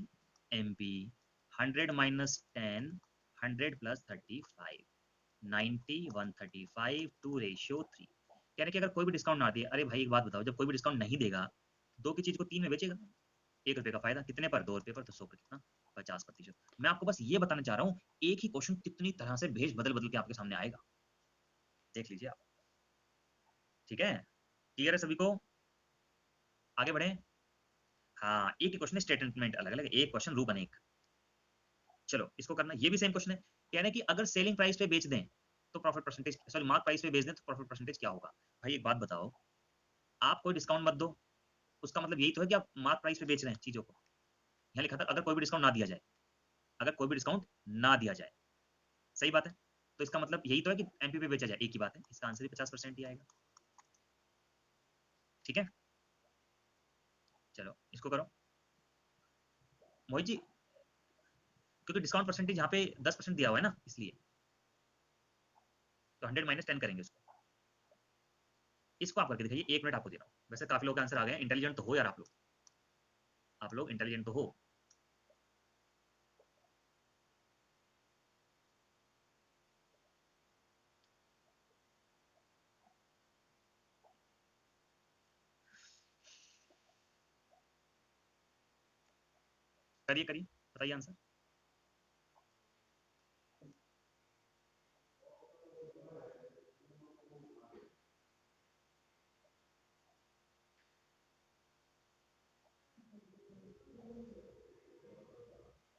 MP 100 minus 10, 100 plus 35, 90 135 2 ratio 3, कहने कि अगर कोई भी डिस्काउंट ना दिए, अरे भाई एक बात बताओ, जब कोई भी डिस्काउंट नहीं देगा, 2 की चीज को 3 में बेचेगा, 1 रुपए का फायदा, कितने पर? 2 रुपए पर, तो 100 पर कितना? 50%। मैं आपको बस ये बताना चाह रहा हूँ, एक ही क्वेश्चन कितनी तरह से भेज बदल बदल के आपके सामने आएगा, देख लीजिए आप। ठीक है, क्लियर है सभी को? आगे बढ़े। हाँ, एक ही क्वेश्चन, स्टेटमेंट अलग अलग, एक क्वेश्चन रूप अनेक। चलो इसको करना, ये भी सेम क्वेश्चन है। कह रहे हैं कि अगर सेलिंग प्राइस पे बेच दें तो profit percentage, sorry mark price पे बेच दें तो प्रॉफिट परसेंटेज क्या होगा? भाई एक बात बताओ, आप कोई डिस्काउंट मत दो, उसका मतलब यही तो है कि आप मार्क प्राइस पे बेच रहे हैं चीजों को। यहाँ लिखा था अगर कोई भी डिस्काउंट ना दिया जाए, अगर कोई भी डिस्काउंट ना दिया जाए, सही बात है, तो इसका मतलब यही तो है कि एमपी पे बेचा जाए, एक ही बात है, इसका आंसर ही 50% ही आएगा। ठीक है, चलो इसको करो मोहित जी, क्योंकि डिस्काउंट परसेंटेज यहाँ पे 10% दिया हुआ है ना, इसलिए तो 100 माइनस 10 करेंगे उसको। इसको आप करके दिखाइए, 1 मिनट आपको दे रहा हूँ। वैसे काफी लोग आंसर आ गए, इंटेलिजेंट तो हो यार आप लोग इंटेलिजेंट तो हो। करिए करिए, बताइए आंसर।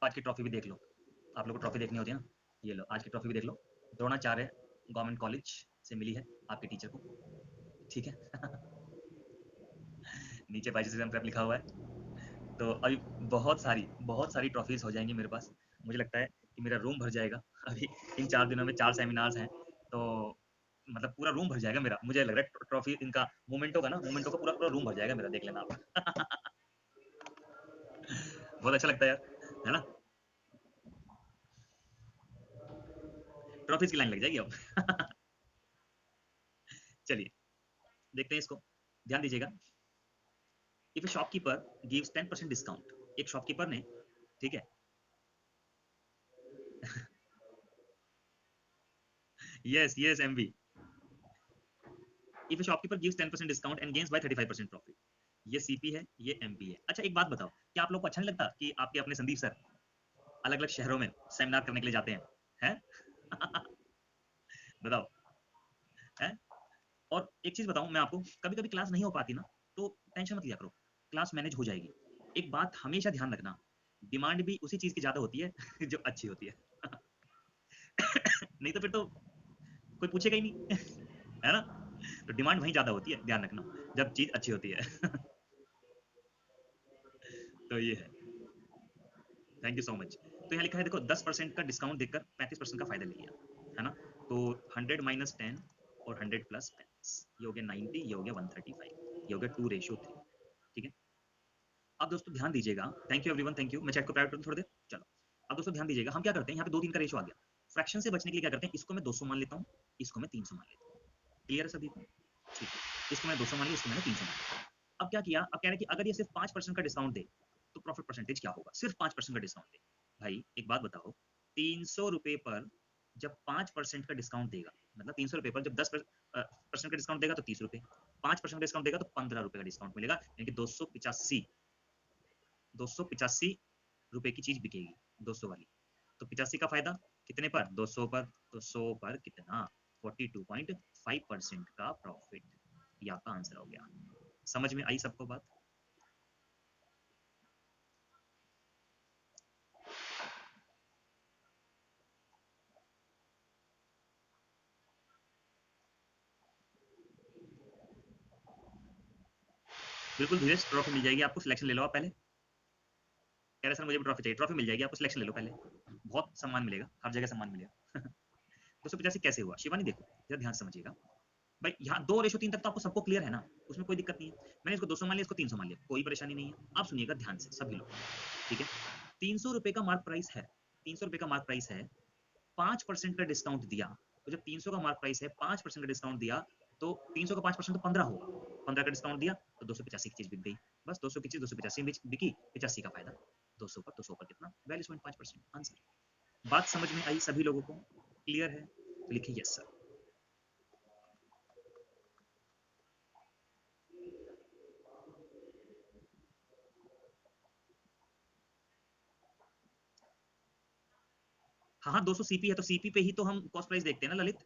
आज की ट्रॉफी भी देख लो, आप लोग को ट्रॉफी देखनी होती है ना, ये लो आज की ट्रॉफी भी देख लो। द्रोणाचार्य गवर्नमेंट कॉलेज से मिली है आपके टीचर को, ठीक है। नीचे पार्टिसिपेंट प्रेप लिखा हुआ है। तो अभी बहुत सारी ट्रॉफीज हो जाएंगी मेरे पास। मुझे लगता है कि मेरा रूम भर जाएगा अभी, इन 4 दिनों में 4 सेमिनार्स हैं, तो मतलब पूरा रूम भर जाएगा मेरा, मुझे लग रहा है ट्रॉफी इनका मोमेंटो का ना, मोमेंटो का पूरा पूरा रूम भर जाएगा मेरा, देख लेना आप। बहुत अच्छा लगता है यार, है ना? ट्रॉफीज की लाइन लग जाएगी अब। चलिए देखते हैं इसको, ध्यान दीजिएगा। If a shopkeeper gives 10% discount, एक शॉपकीपर ने, ठीक है, yes yes MB, if a shopkeeper gives 10% discount and gains by 35% profit, ये सीपी है, ये एमपी है। अच्छा एक बात बताओ, क्या आप लोग को अच्छा नहीं लगता कि आपके अपने संदीप सर अलग अलग शहरों में सेमिनार करने के लिए जाते हैं? बताओ, हैं? और एक चीज बताऊं मैं आपको, कभी कभी क्लास नहीं हो पाती ना, तो टेंशन मत लिया करो, क्लास मैनेज हो जाएगी। एक बात हमेशा ध्यान रखना, डिमांड भी उसी चीज की ज्यादा होती है जो अच्छी होती है। नहीं तो फिर तो कोई पूछेगा ही नहीं। है ना? तो डिमांड वहीं ज्यादा होती है, ध्यान रखना, जब चीज अच्छी होती है। तो ये है, थैंक यू सो मच। तो यहाँ लिखा है देखो, 10% का डिस्काउंट देकर 35% का फायदा ले लिया, है ना? तो 100 - 10 और 100 + 10, ये हो गया 90, ये हो गया 135, ये हो गया 2:3। ठीक है, अब दोस्तों ध्यान दीजिएगा, thank you everyone, thank you. मैं चैट को प्राइवेट करूँ थोड़ी देर, चलो। अब दोस्तों ध्यान दीजिएगा, हम क्या करते हैं, यहाँ पे 2-3 का रेशो आ गया। फ्रैक्शन से बचने के लिए क्या करते हैं, इसको मैं 200 मान लेता हूँ, इसको मैं 300 मान लेता हूँ। क्लियर है सभी को? ठीक है, इसको मैं 200 मान लिया, इसको मैंने 300 मान लिया। अब क्या किया, अब कह रहे हैं कि अगर ये सिर्फ 5% का डिस्काउंट दे तो प्रॉफिट परसेंटेज क्या होगा, सिर्फ 5% का डिस्काउंट दे। भाई एक बात बताओ, 300 रुपए पर जब 5% का डिस्काउंट देगा, मतलब 300 रुपए पर जब 10% का डिस्काउंट देगा तो 30 रुपए, 5% का डिस्काउंट देगा तो 15 रुपए का डिस्काउंट मिलेगा, यानी कि 285 रुपए की चीज बिकेगी, 200 वाली। तो 85 का फायदा कितने पर, 200 पर, तो 100 पर कितना, 42.5% का प्रॉफिट, ये आपका आंसर हो गया। समझ में आई सबको बात? बिल्कुल धीरज, ट्रॉफी मिल जाएगी आपको, सिलेक्शन ले लो आप पहले। कह रहे सर मुझे भी ट्रॉफी चाहिए, ट्रॉफी मिल जाएगी आपको, सिलेक्शन ले लो पहले, बहुत सम्मान मिलेगा, हर जगह सम्मान मिलेगा। 285 कैसे हुआ शिवानी, देखो जरा ध्यान से समझिएगा। भाई यहाँ 2:3 तक तो आपको सबको क्लियर है ना, उसमें कोई दिक्कत नहीं है। मैंने इसको 200 मान लिया, इसको 300 मान लिया, कोई परेशानी नहीं है। आप सुनिएगा ध्यान से सभी लोग, ठीक है? 300 रुपए का मार्क प्राइस है, 300 रुपए का मार्क प्राइस है, 5% का डिस्काउंट दिया, तो जब 300 का मार्क प्राइस है, 5% का डिस्काउंट दिया, तो 300 का 5% तो 15 होगा, 15 का डिस्काउंट दिया तो 285 की चीज बिक गई। बस 200 की चीज 285 में बिकी, 85 का फायदा, 200 पर कितना, 42.5% आंसर। बात समझ में आई सभी लोगों को? क्लियर है तो लिखिए यस सर। हाँ हाँ, 200 सीपी है तो सीपी पे ही तो हम कॉस्ट प्राइस देखते हैं ना ललित,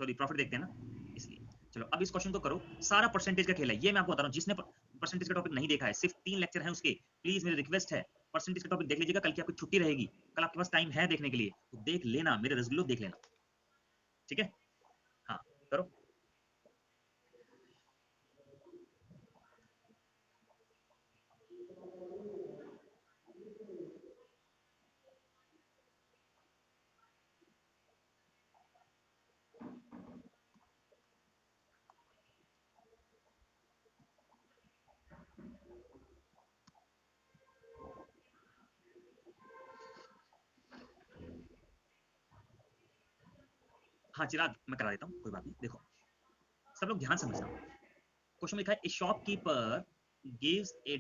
सॉरी प्रॉफिट देखते हैं ना, इसलिए। चलो अब इस क्वेश्चन को करो, सारा परसेंटेज का खेल है ये, मैं आपको बता रहा हूँ। जिसने परसेंटेज का टॉपिक नहीं देखा है, सिर्फ 3 लेक्चर हैं उसके, प्लीज मेरी रिक्वेस्ट है परसेंटेज का टॉपिक देख लीजिएगा। कल की आपकी छुट्टी रहेगी, कल आपके पास टाइम है देखने के लिए, तो देख लेना, मेरे रसगुल्लो देख लेना, ठीक है। हाँ करो। हाँ चिराग, मैं करा देता हूँ, कोई बात नहीं। देखो सब लोग ध्यान समझना, क्वेश्चन में लिखा है a shopkeeper gives a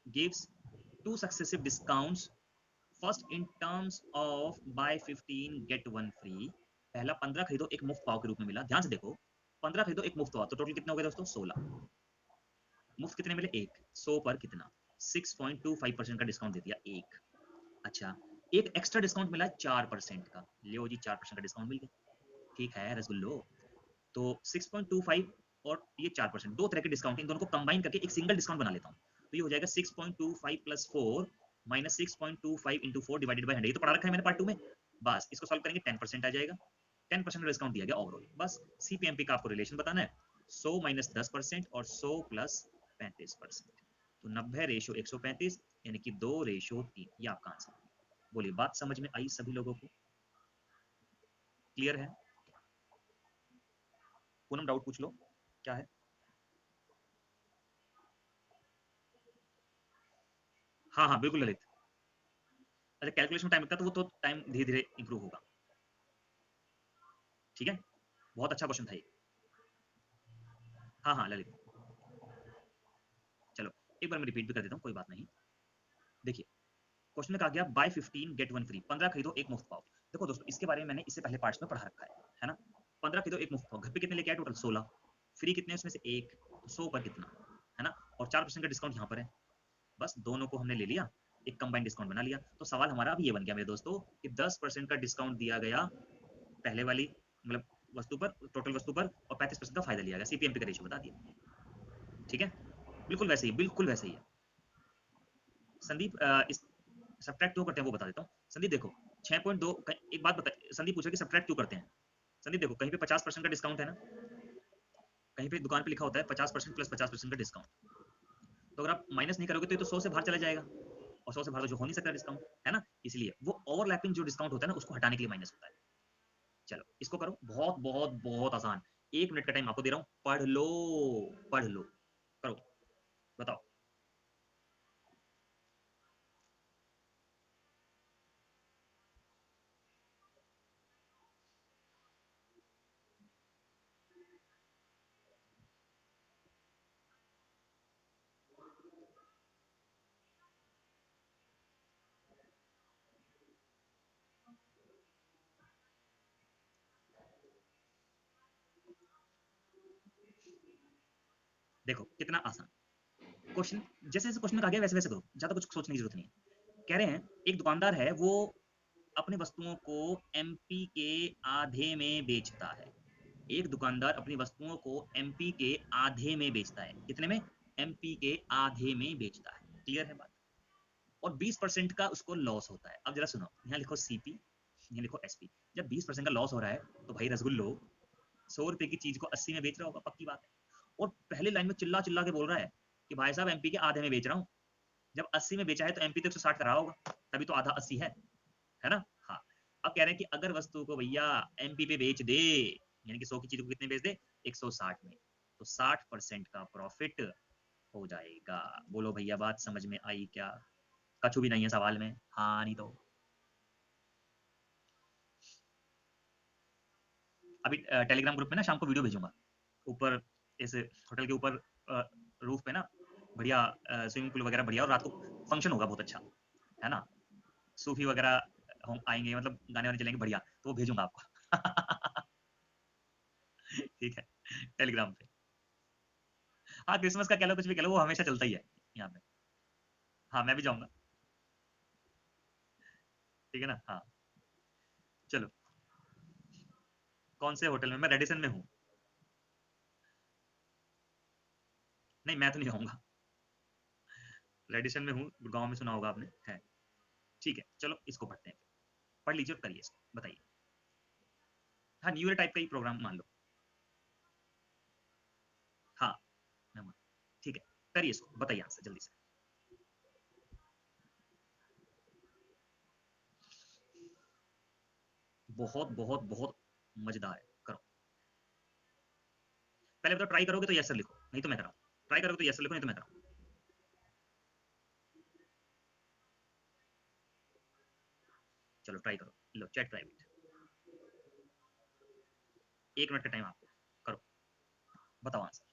gives two successive discounts, first in terms of buy 15 get 1 free. पहला 15 खरीदो एक मुफ्त पाव के रूप में मिला। ध्यान से देखो, 15 खरीदो एक मुफ्त पाव, तो टोटल कितना हो गया दोस्तों? 16। मुफ्त कितने मिले? एक। 100 पर कितना? 6.25% का डिस्काउंट दे दिया एक। अच्छा, एक एक्स्ट्रा डिस्काउंट मिला 4% का, लियो जी 4% का डिस्काउंट मिल गया। ठीक है रसगुल्लो, तो 6.25 और ये 4%, दो तरह के डिस्काउंट, इन दोनों को कंबाइन करके एक सिंगल डिस्काउंट बना लेता हूँ। तो ये हो जाएगा 6.25 plus 4 minus 6.25 into 4 divided by 100। ये तो पढ़ा रखा है मैंने पार्ट 2 में। बस इसको सॉल्व करेंगे 10% आ जाएगा, 10% का डिस्काउंट दिया गया ओवरऑल। बस सीपीएमपी का आपको रिलेशन बताना है, 100 माइनस 10% और 100 प्लस 35%, तो 90 रेशो 135, यानी कि 2 रेशो 3। ये आपका आंसर। बोलिए बात समझ में आई सभी लोगों को? क्लियर है? पूनम डाउट पूछ लो, क्या है? हाँ हाँ बिल्कुल ललित। अच्छा कैलकुलेशन टाइम लगता है, तो वो तो टाइम धीरे धीरे इंप्रूव होगा, ठीक है। बहुत अच्छा क्वेश्चन था ये। हाँ हाँ ललित, चलो एक बार मैं रिपीट भी कर देता हूँ, कोई बात नहीं। देखिए क्वेश्चन में कहा गया बाय 15 गेट 1 फ्री, 15 खरीदो एक मुफ्त पाओ। देखो दोस्तों इसके बारे में मैंने इससे पहले पार्ट्स में पढ़ा रखा है ना। 15 खरीदो एक मुफ्त पाओ, घर पे कितने लेके आए? टोटल 16। फ्री कितने उसमें से? एक, तो 100 पर कितना है ना, और 4% का डिस्काउंट यहाँ पर है। बस दोनों को हमने ले लिया, एक कंबाइंड डिस्काउंट बना लिया। तो सवाल हमारा अब ये बन गया मेरे दोस्तों कि 10% का डिस्काउंट दिया गया पहले वाली मतलब वस्तु पर, टोटल वस्तु पर, और 35% का फायदा लिया गया। सीपीएमपी का रेशियो बता दिया, ठीक है। बिल्कुल वैसे ही, बिल्कुल वैसे ही है संदीप। इस सब्ट्रैक्ट क्यों करते हैं वो बता देता हूँ। संदीप देखो 6.2, एक बात बता, संदीप पूछा कि सब्ट्रैक्ट क्यों करते हैं। संदीप देखो कहीं पे 50% का डिस्काउंट है ना, कहीं पे दुकान पे लिखा होता है 50% प्लस 50% का डिस्काउंट, तो अगर आप माइनस नहीं करोगे तो ये तो 100 से बाहर चला जाएगा, और 100 से बाहर तो जो हो नहीं सकता डिस्काउंट, है ना। इसलिए वो ओवरलैपिंग जो डिस्काउंट होता है ना उसको हटाने के लिए माइनस होता है। चलो इसको करो, बहुत बहुत बहुत आसान, 1 मिनट का टाइम आपको दे रहा हूँ, पढ़ लो, पढ़ लो, करो, बताओ। देखो कितना आसान क्वेश्चन, जैसे जैसे क्वेश्चन में कहा गया वैसे वैसे करो, ज्यादा कुछ सोचने की जरूरत नहीं है। कह रहे हैं एक दुकानदार है, वो अपनी वस्तुओं को एमपी के आधे में बेचता है। एक दुकानदार अपनी वस्तुओं को एमपी के आधे में बेचता है। कितने में? एमपी के आधे में बेचता है। क्लियर है बात? और 20% का उसको लॉस होता है। अब जरा सुनो, यहाँ लिखो सीपी, यहाँ लिखो एसपी। जब 20% का लॉस हो रहा है तो भाई रसगुल्लो 100 रुपए की चीज को 80 में बेच रहा होगा, पक्की बात है। और पहले लाइन में चिल्ला चिल्ला के बोल रहा है कि भाई साहब एमपी के आधे में बेच रहा हूँ। जब 80 में बेचा है तो एमपी तो 160 का रहा होगा, तभी तो आधा 80 है ना। हाँ, अब कह रहे हैं कि अगर वस्तु को भैया एमपी पे बेच दे, यानी कि 100 की चीज को कितने बेच दे? 160 में, तो 60% का प्रॉफिट हो जाएगा। बोलो भैया बात समझ में आई क्या? कछु भी नहीं है सवाल में, हाँ नहीं तो। अभी टेलीग्राम ग्रुप में ना शाम को वीडियो भेजूंगा, ऊपर इस होटल के ऊपर रूफ पे ना बढ़िया स्विमिंग पूल वगैरह बढ़िया, और रात को फंक्शन होगा बहुत अच्छा, है ना। सूफी वगैरह हम आएंगे, मतलब गाने वाने चलेंगे बढ़िया, तो वो भेजूंगा आपको। ठीक है, टेलीग्राम पे। हाँ क्रिसमस का कह लो, कुछ भी कह लो, वो हमेशा चलता ही है यहाँ पे। हाँ मैं भी जाऊंगा, ठीक है ना। हाँ चलो, कौन से होटल में? मैं रेडिसन में हूँ। नहीं मैं तो नहीं रहूंगा, रेडिसन में हूँ, गाँव में सुना होगा आपने है। ठीक है चलो इसको पढ़ते हैं, पढ़ लीजिए और करिए इसको, बताइए। हाँ न्यू ईयर टाइप का ही प्रोग्राम मान लो। हाँ ठीक है, करिए इसको, बताइए आंसर जल्दी से। बहुत बहुत बहुत मजेदार है, करो। पहले बताओ, ट्राई करोगे तो यस सर लिखो, नहीं तो मैं कराऊँ। ट्राई करोगे तो यस सर लिखो, नहीं तो मैं कराऊँ। चलो ट्राई करो, लो चैट प्राइवेट, 1 मिनट का टाइम आपको, करो, बताओ आंसर।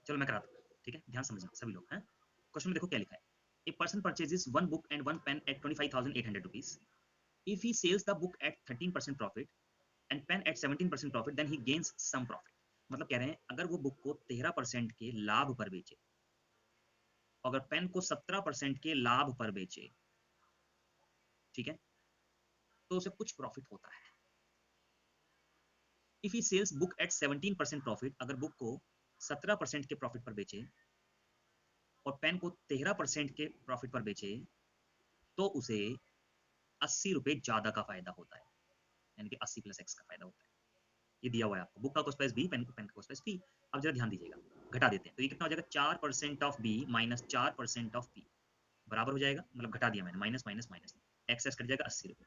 चलो मैं कराता हूँ, ठीक है, ध्यान समझना सभी लोग हैं। क्वेश्चन में देखो क्या लिखा है। A person purchases one book and one pen at 25,800 rupees. If he sells the book at 13% profit and pen at 17% profit, then he gains some profit. मतलब कह रहे हैं अगर वो बुक को 13% के लाभ पर बेचे, अगर पेन को 17% के लाभ पर बेचे, ठीक है, तो उसे कुछ प्रॉफिट होता है। If he sells book at 17% profit, अगर बुक को 17% के प्रॉफिट पर बेचे और पेन को 13% के प्रॉफिट पर बेचे, तो उसे 80 रुपए ज्यादा का फायदा होता है, यानी कि 80 + X का फायदा होता है। ये दिया हुआ है आपको, बुक का कॉस्ट प्राइस बी, पेन का कॉस्ट प्राइस पी। अब जरा ध्यान दीजिएगा, घटा देते हैं तो ये कितना हो जाएगा, 4% of B minus 4% of P बराबर हो जाएगा, मतलब घटा दिया मैंने, minus minus minus, excess cut जाएगा 80 रुपए।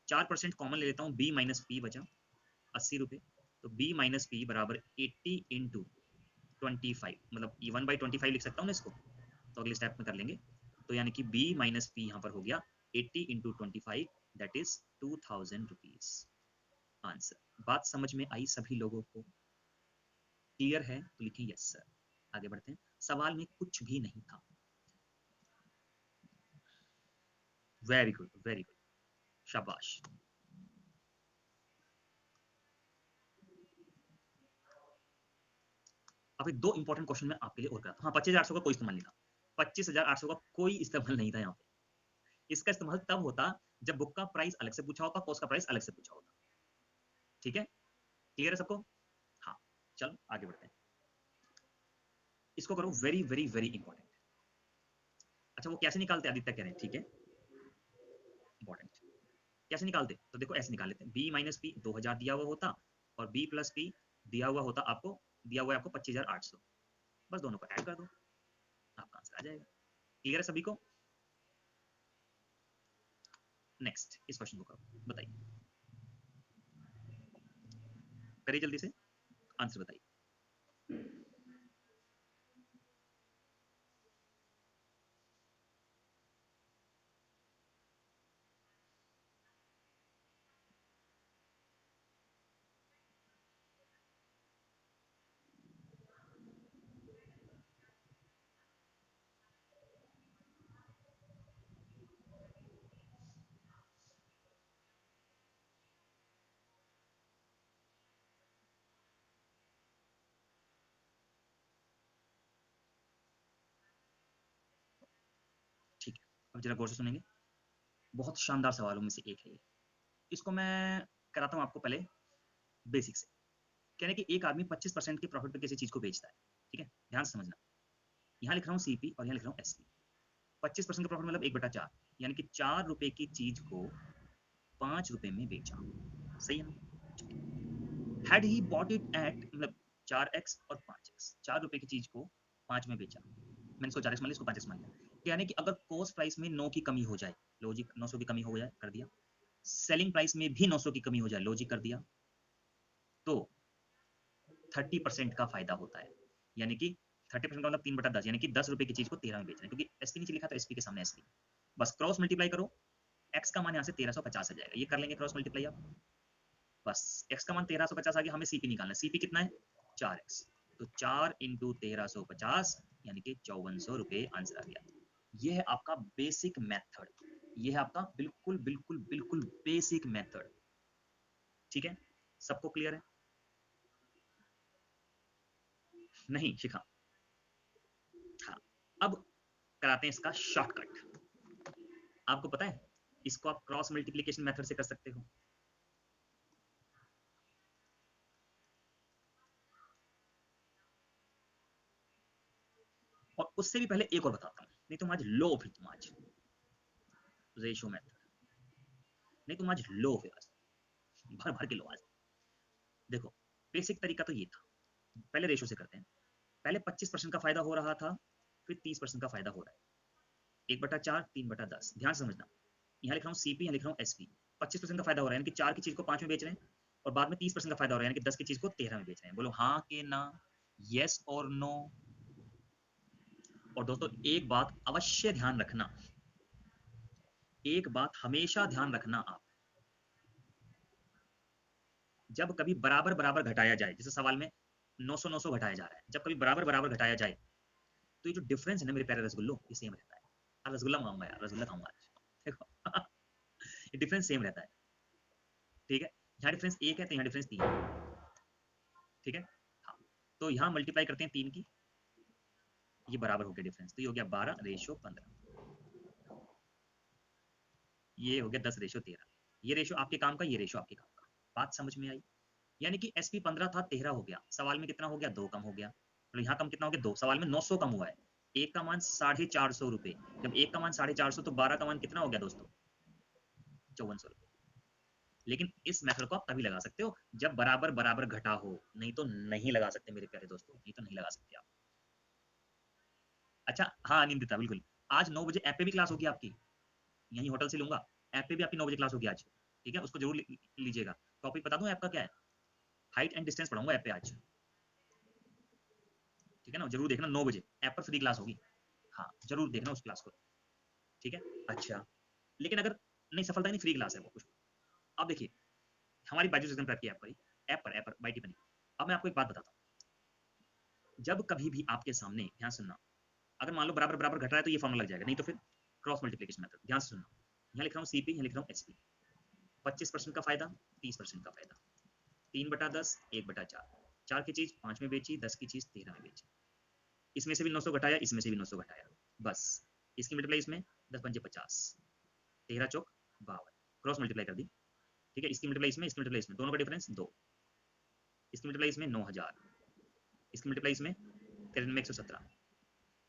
4% कॉमन ले लेता हूँ, बी माइनस पी बचा 80 रुपए, तो बी माइनस पी बराबर 80 × 25, मतलब 1/25 लिख सकता हूँ ना इसको, तो अगले स्टेप में कर लेंगे। तो यानी कि b माइनस पी यहाँ पर हो गया 80 × 25, दैट इज 2000 रुपीज। आंसर। बात समझ में आई सभी लोगों को? क्लियर है तो लिखें यस सर। आगे बढ़ते हैं, सवाल में कुछ भी नहीं था। वेरी गुड वेरी गुड, शाबाश। अभी दो इंपॉर्टेंट क्वेश्चन मैं आपके लिए और कराता हूँ। हाँ 25,800 का कोई इस्तेमाल नहीं था, 25,800 का कोई इस्तेमाल नहीं था यहाँ पे। इसका इस्तेमाल तब होता जब बुक का प्राइस अलग से पूछा होता, कॉस्ट का प्राइस अलग से पूछा होता। ठीक है, क्लियर है सबको? हाँ चलो आगे बढ़ते हैं, इसको करो, वेरी वेरी वेरी इंपॉर्टेंट। अच्छा वो कैसे निकालते हैं, आदित्य कह रहे हैं, ठीक है इंपॉर्टेंट। कैसे निकालते, तो देखो ऐसे निकाल लेते हैं, बी माइनस पी 2000 दिया हुआ होता, और बी प्लस पी दिया हुआ होता आपको, दिया हुआ है आपको 25,800, बस दोनों को ऐड कर दो, आपका आंसर आ जाएगा। क्लियर है सभी को? नेक्स्ट इस क्वेश्चन को करो, बताइए, करिए जल्दी से, आंसर बताइए। ठीक है, अब जरा गौर से सुनेंगे, बहुत शानदार सवालों में से एक है ये। इसको मैं कराता हूँ आपको पहले बेसिक से। कहने कि एक आदमी 25% के प्रॉफिट पे किसी चीज को बेचता है, ठीक है, ध्यान से समझना। यहाँ लिख रहा हूँ सीपी और यहाँ लिख रहा हूँ एसपी। 25% का प्रॉफिट मतलब 1/4, यानी कि 4 रुपए की चीज को 5 रुपए में बेचा, सही है ना? Had he bought it at, मतलब 4x और 5x, 4 रुपए की चीज को 5 में बेचा, मैंने इसको 4x मान लिया, इसको 5x मान लिया। यानी कि अगर कॉस्ट प्राइस में 9 की कमी हो जाए, लॉजिक 900 की कमी हो जाए, कर दिया। सेलिंग प्राइस में भी 900 की कमी हो जाए, लॉजिक कर दिया, तो 30% का फायदा होता है। यानी कि 30% का मतलब 3/10, यानी कि 10 रुपए की चीज को 13 में बेचना है, क्योंकि एसपी नीचे लिखा था, एसपी के सामने एसपी। बस क्रॉस मल्टीप्लाई करो, एक्स का मान यहाँ से 1350 आ जाएगा, ये कर लेंगे क्रॉस मल्टीप्लाई आप। बस एक्स का मान 1350 आ गया, हमें सीपी निकालना है। सीपी कितना है? 4x, तो 4 इंटू 1350 यानी कि 5400 रुपए आंसर आ गया। ये है आपका बेसिक मेथड, ये है आपका बिल्कुल बिल्कुल बिल्कुल बेसिक मेथड। ठीक है, सबको क्लियर है? नहीं शिखा? हाँ, अब कराते हैं इसका शॉर्टकट। आपको पता है इसको आप क्रॉस मल्टीप्लीकेशन मेथड से कर सकते हो। और उससे भी पहले एक और बताता हूं, नहीं तुम आज लो, फिर तुम आज रेशो मेथड, नहीं तुम आज लो, फिर आज भर भर के लो आज। देखो बेसिक तरीका तो ये था, पहले रेशो से करते हैं। पहले 25% का फायदा हो रहा था, फिर 30% का फायदा हो रहा है। 1/4, 3/10, ध्यान से समझना। यहाँ लिख रहा हूँ सीपी, यहाँ लिख रहा हूँ एसपी। 25% का फायदा हो रहा है, यानी कि 4 की चीज को 5 में बेच रहे हैं, और बाद में 30% का फायदा हो रहा है, यानी कि 10 की चीज को 13 में बेच रहे हैं। बोलो हाँ के ना, यस और नो। और दोस्तों एक बात अवश्य ध्यान रखना, एक बात हमेशा ध्यान रखना आप, जब कभी बराबर बराबर घटाया जाए, जैसे सवाल में 900 900 घटाया जा रहा है, जब कभी बराबर बराबर घटाया जाए, तो ये जो डिफरेंस है ना मेरे प्यारे रसगुल्लो, ये सेम रहता है। आज रसगुल्ला मंगाऊंगा यार, रसगुल्ला खाऊंगा आज, देखो ये डिफरेंस सेम रहता है। ठीक है, यहाँ डिफरेंस 1 है तो यहाँ डिफरेंस 3 है। ठीक है, हाँ, तो यहाँ मल्टीप्लाई करते हैं 3 की, ये बराबर हो गया डिफरेंस, तो ये हो गया 12/15, ये हो गया 10/13। ये रेशो आपके काम का, ये रेशो आपके काम का। बात समझ में आई? यानी कि एसपी 15 था, 13 हो गया, सवाल में कितना हो गया? 2 कम हो गया। तो यहाँ कम कितना हो गया? 2, सवाल में 900 कम हुआ है, एक का मान 450 रुपए। जब एक का मान 450, तो 12 का मान कितना हो गया दोस्तों? 5400 रुपए। लेकिन इस मेथड को आप तभी लगा सकते हो जब बराबर बराबर घटा हो, नहीं तो नहीं लगा सकते मेरे प्यारे दोस्तों, नहीं तो नहीं लगा सकते आप। अच्छा हाँ निंदिता, बिल्कुल आज 9 बजे ऐप पे भी क्लास होगी आपकी, यही होटल से लूंगा, ऐप पे भी आपकी 9 बजे क्लास होगी आज। ठीक है, उसको जरूर लीजिएगा। टॉपिक बता दूं ऐप का क्या है? हाइट एंड डिस्टेंस पढ़ाऊंगा ऐप पे आज। ठीक है ना, जरूर देखना 9 बजे ऐप पर फ्री क्लास होगी। हाँ जरूर देखना उस क्लास को। ठीक है, अच्छा लेकिन अगर नहीं, सफलता नहीं, फ्री क्लास है वो कुछ। अब देखिए हमारी बाइजूस एग्जाम प्रेप की ऐप पर बाई टिप्पणी। अब मैं आपको एक बात बताता हूँ, जब कभी भी आपके सामने, ध्यान सुनना, अगर मान लो बराबर बराबर घट रहा है तो ये फॉर्मूला लग जाएगा, नहीं तो फिर क्रॉस मल्टीप्लिकेशन मेथड। ध्यान से सुनना, यहाँ लिख रहा हूँ सीपी, यहाँ लिख रहा हूँ एसपी। 25% का फायदा, 30% का फायदा, 3/10, 1/4, 4 की चीज 5 में बेची, 10 की चीज 13 में बेची, इसमें से भी 900 घटाया, इसमें से भी 900 घटाया, बस इसकी मल्टीप्लाई इसमें, 10 पंजे 50, 13 चौक 52, क्रॉस मल्टीप्लाई कर दी। ठीक है, इसकी मल्टीप्लाई इसमें, इसकी मल्टीप्लाई इसमें, दोनों का डिफरेंस 2, इसकी मल्टीप्लाई इसमें 9000, इसकी मल्टीप्लाई इसमें 13 में 117,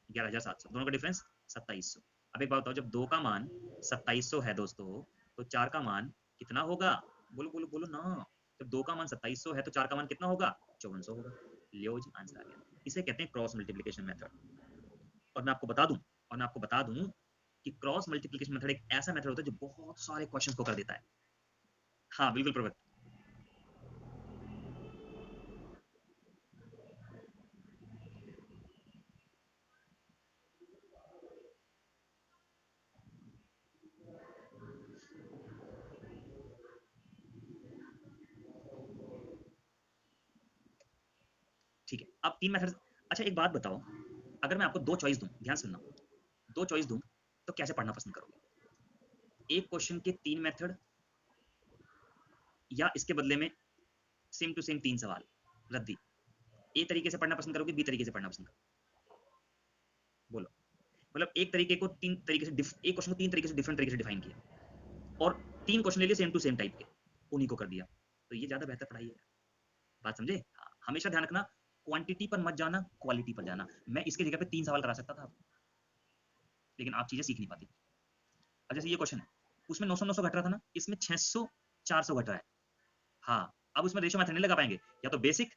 11700, दोनों का डिफरेंस 2700। अब एक बात बताओ, जब 2 का मान 2700 है दोस्तों, तो 4 का मान कितना होगा? बोलो बोलो बोलो ना। जब 2 का मान 2700 है तो 4 का मान कितना होगा? 5400 होगा। लियो जी आंसर आ गया। इसे कहते हैं क्रॉस मल्टीप्लिकेशन मेथड। और मैं आपको बता दूं, और मैं आपको बता दूं कि क्रॉस मल्टीप्लिकेशन मेथड एक ऐसा मेथड होता है जो बहुत सारे क्वेश्चंस को कर देता है। हाँ बिल्कुल प्रवृत्त। ठीक है, अब 3 मेथड। अच्छा एक बात बताओ, अगर मैं आपको 2 चॉइस दूं, ध्यान सुनना, 2 चॉइस दूं, तो कैसे पढ़ना पसंद करोगे? एक क्वेश्चन के 3 मेथड, या इसके बदले में सेम टू सेम 3 सवाल रद्दी? ए तरीके से पढ़ना पसंद करोगे, बी तरीके से पढ़ना पसंद करोगे? बोलो। मतलब एक तरीके को 3 तरीके से एक क्वेश्चन को 3 तरीके से डिफरेंट तरीके से डिफाइन किया, और 3 क्वेश्चन ले लिए सेम टू सेम टाइप के, उन्हीं को कर दिया, तो ये ज्यादा बेहतर पढ़ाई है। बात समझे? हाँ, हमेशा ध्यान रखना, क्वांटिटी पर मत जाना, क्वालिटी पर जाना। मैं इसके जगह पे 3 सवाल करा सकता था, लेकिन आप चीजें सीख नहीं पाती। अब जैसे ये क्वेश्चन है, उसमें 900 900 घट रहा था ना, इसमें 600 400 घट रहा है। हाँ, अब उसमें रेशो मेथड नहीं लगा पाएंगे, या तो बेसिक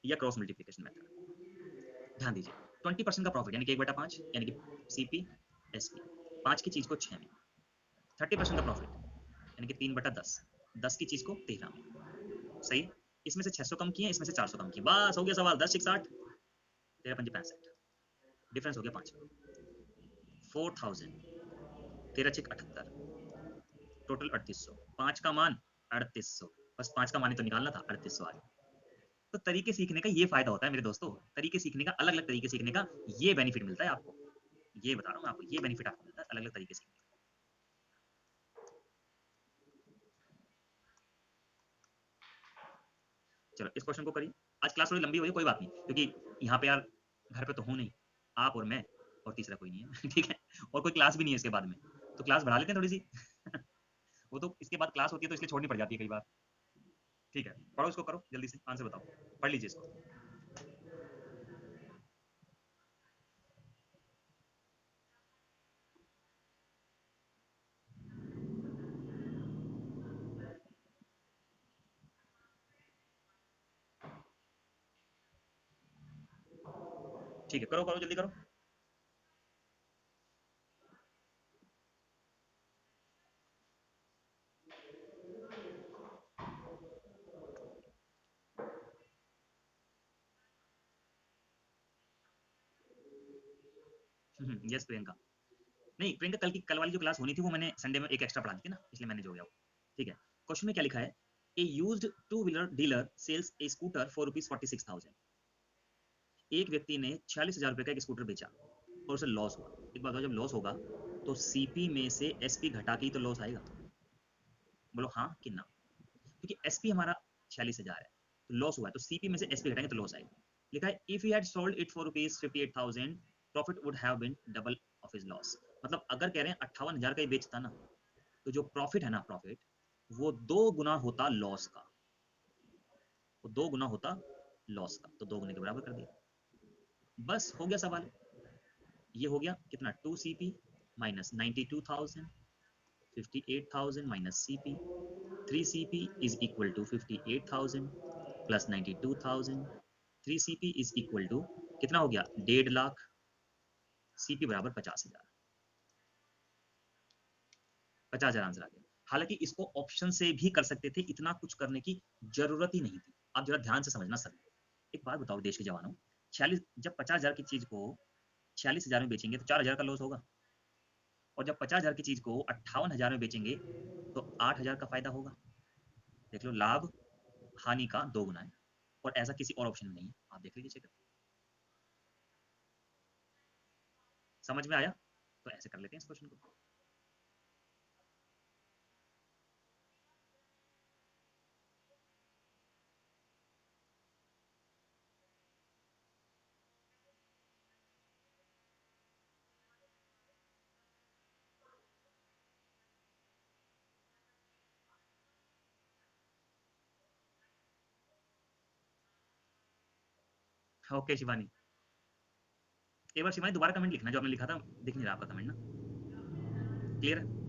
या क्रॉस मल्टीप्लिकेशन मेथड। ध्यान दीजिए, 20% का प्रॉफिट यानी कि 1/5 यानी कि सीपी एसपी, 5 की चीज को 6 में, 30% का प्रॉफिट यानी कि 3/10, 10 की चीज को 13 में। सही, इसमें से 600 कम किए, इसमें से 400 कम किए, बस हो गया सवाल। 10 6 60, 13 5 65, डिफरेंस हो गया 5, 4000, 13 6 78, टोटल 3800, 5 का मान 3800, बस 5 का मान ही तो निकालना था, 3800 आ गया। तो तरीके सीखने का ये फायदा होता है मेरे दोस्तों, तरीके सीखने का, अलग अलग तरीके सीखने का ये बेनिफिट मिलता है आपको, ये बता रहा हूँ मैं आपको, ये बेनिफिट आपको मिलता है अलग अलग तरीके सीखने का। चलो इस क्वेश्चन को करिए। आज क्लास थोड़ी लंबी हो रही है, कोई बात नहीं, क्योंकि यहाँ पे यार घर पे तो हूँ नहीं, आप और मैं और तीसरा कोई नहीं है ठीक है, और कोई क्लास भी नहीं है इसके बाद में, तो क्लास बढ़ा लेते हैं थोड़ी सी वो तो इसके बाद क्लास होती है तो इसलिए छोड़नी पड़ जाती है कई बार। ठीक है, पढ़ो इसको, करो जल्दी से, आंसर बताओ, पढ़ लीजिए इसको। ठीक है, करो करो जल्दी करो। यस प्रियंका। नहीं प्रियंका, कल वाली जो क्लास होनी थी वो मैंने संडे में एक एक्स्ट्रा पढ़ा दी थी ना, इसलिए मैंने जोड़ दिया वो। ठीक है, क्वेश्चन में क्या लिखा है, a used two wheeler dealer sells a scooter for ₹46,000। एक व्यक्ति ने 46,000 रुपए का एक स्कूटर बेचा और उसे लॉस हुआ। एक बात, जब लॉस होगा तो सीपी में से एसपी घटा के ही तो लॉस आएगा। बोलो हाँ कि ना, क्योंकि एसपी हमारा 46,000 है, तो लॉस हुआ है, तो सीपी में से एसपी घटाएंगे तो लॉस आएगा। लिखा है if he had sold it for ₹58,000 profit would have been double of his loss. मतलब अगर कह रहे हैं 58,000 का ही बेचता ना, तो जो प्रॉफिट है ना, प्रॉफिट वो 2 गुना होता लॉस का, वो 2 गुना होता लॉस का, तो 2 गुने के बराबर कर दिया, बस हो गया सवाल। ये हो गया कितना, 2 CP minus 92,000, 58,000 minus CP, 3 CP is equal to 58,000 plus 92,000, 3 CP is equal to कितना हो गया, 1.5 लाख, CP बराबर 50,000, 50,000 आंसर आ गया। हालांकि इसको ऑप्शन से भी कर सकते थे, इतना कुछ करने की जरूरत ही नहीं थी। आप जरा ध्यान से समझना सर, एक बात बताओ देश के जवानों, 46, जब 50,000 की चीज को 46,000 में बेचेंगे तो 4,000 का लॉस होगा, और जब 50,000 की चीज को 58,000 में बेचेंगे तो 8,000 का फायदा होगा। देख लो, लाभ हानि का 2 गुना है, और ऐसा किसी और ऑप्शन में नहीं है, आप देख लीजिए चेक, समझ में आया? तो ऐसे कर लेते हैं इस क्वेश्चन को। ओके शिवानी, एक बार शिवानी दोबारा कमेंट लिखना जो आपने लिखा था, दिख नहीं रहा आपका कमेंट ना, क्लियर है?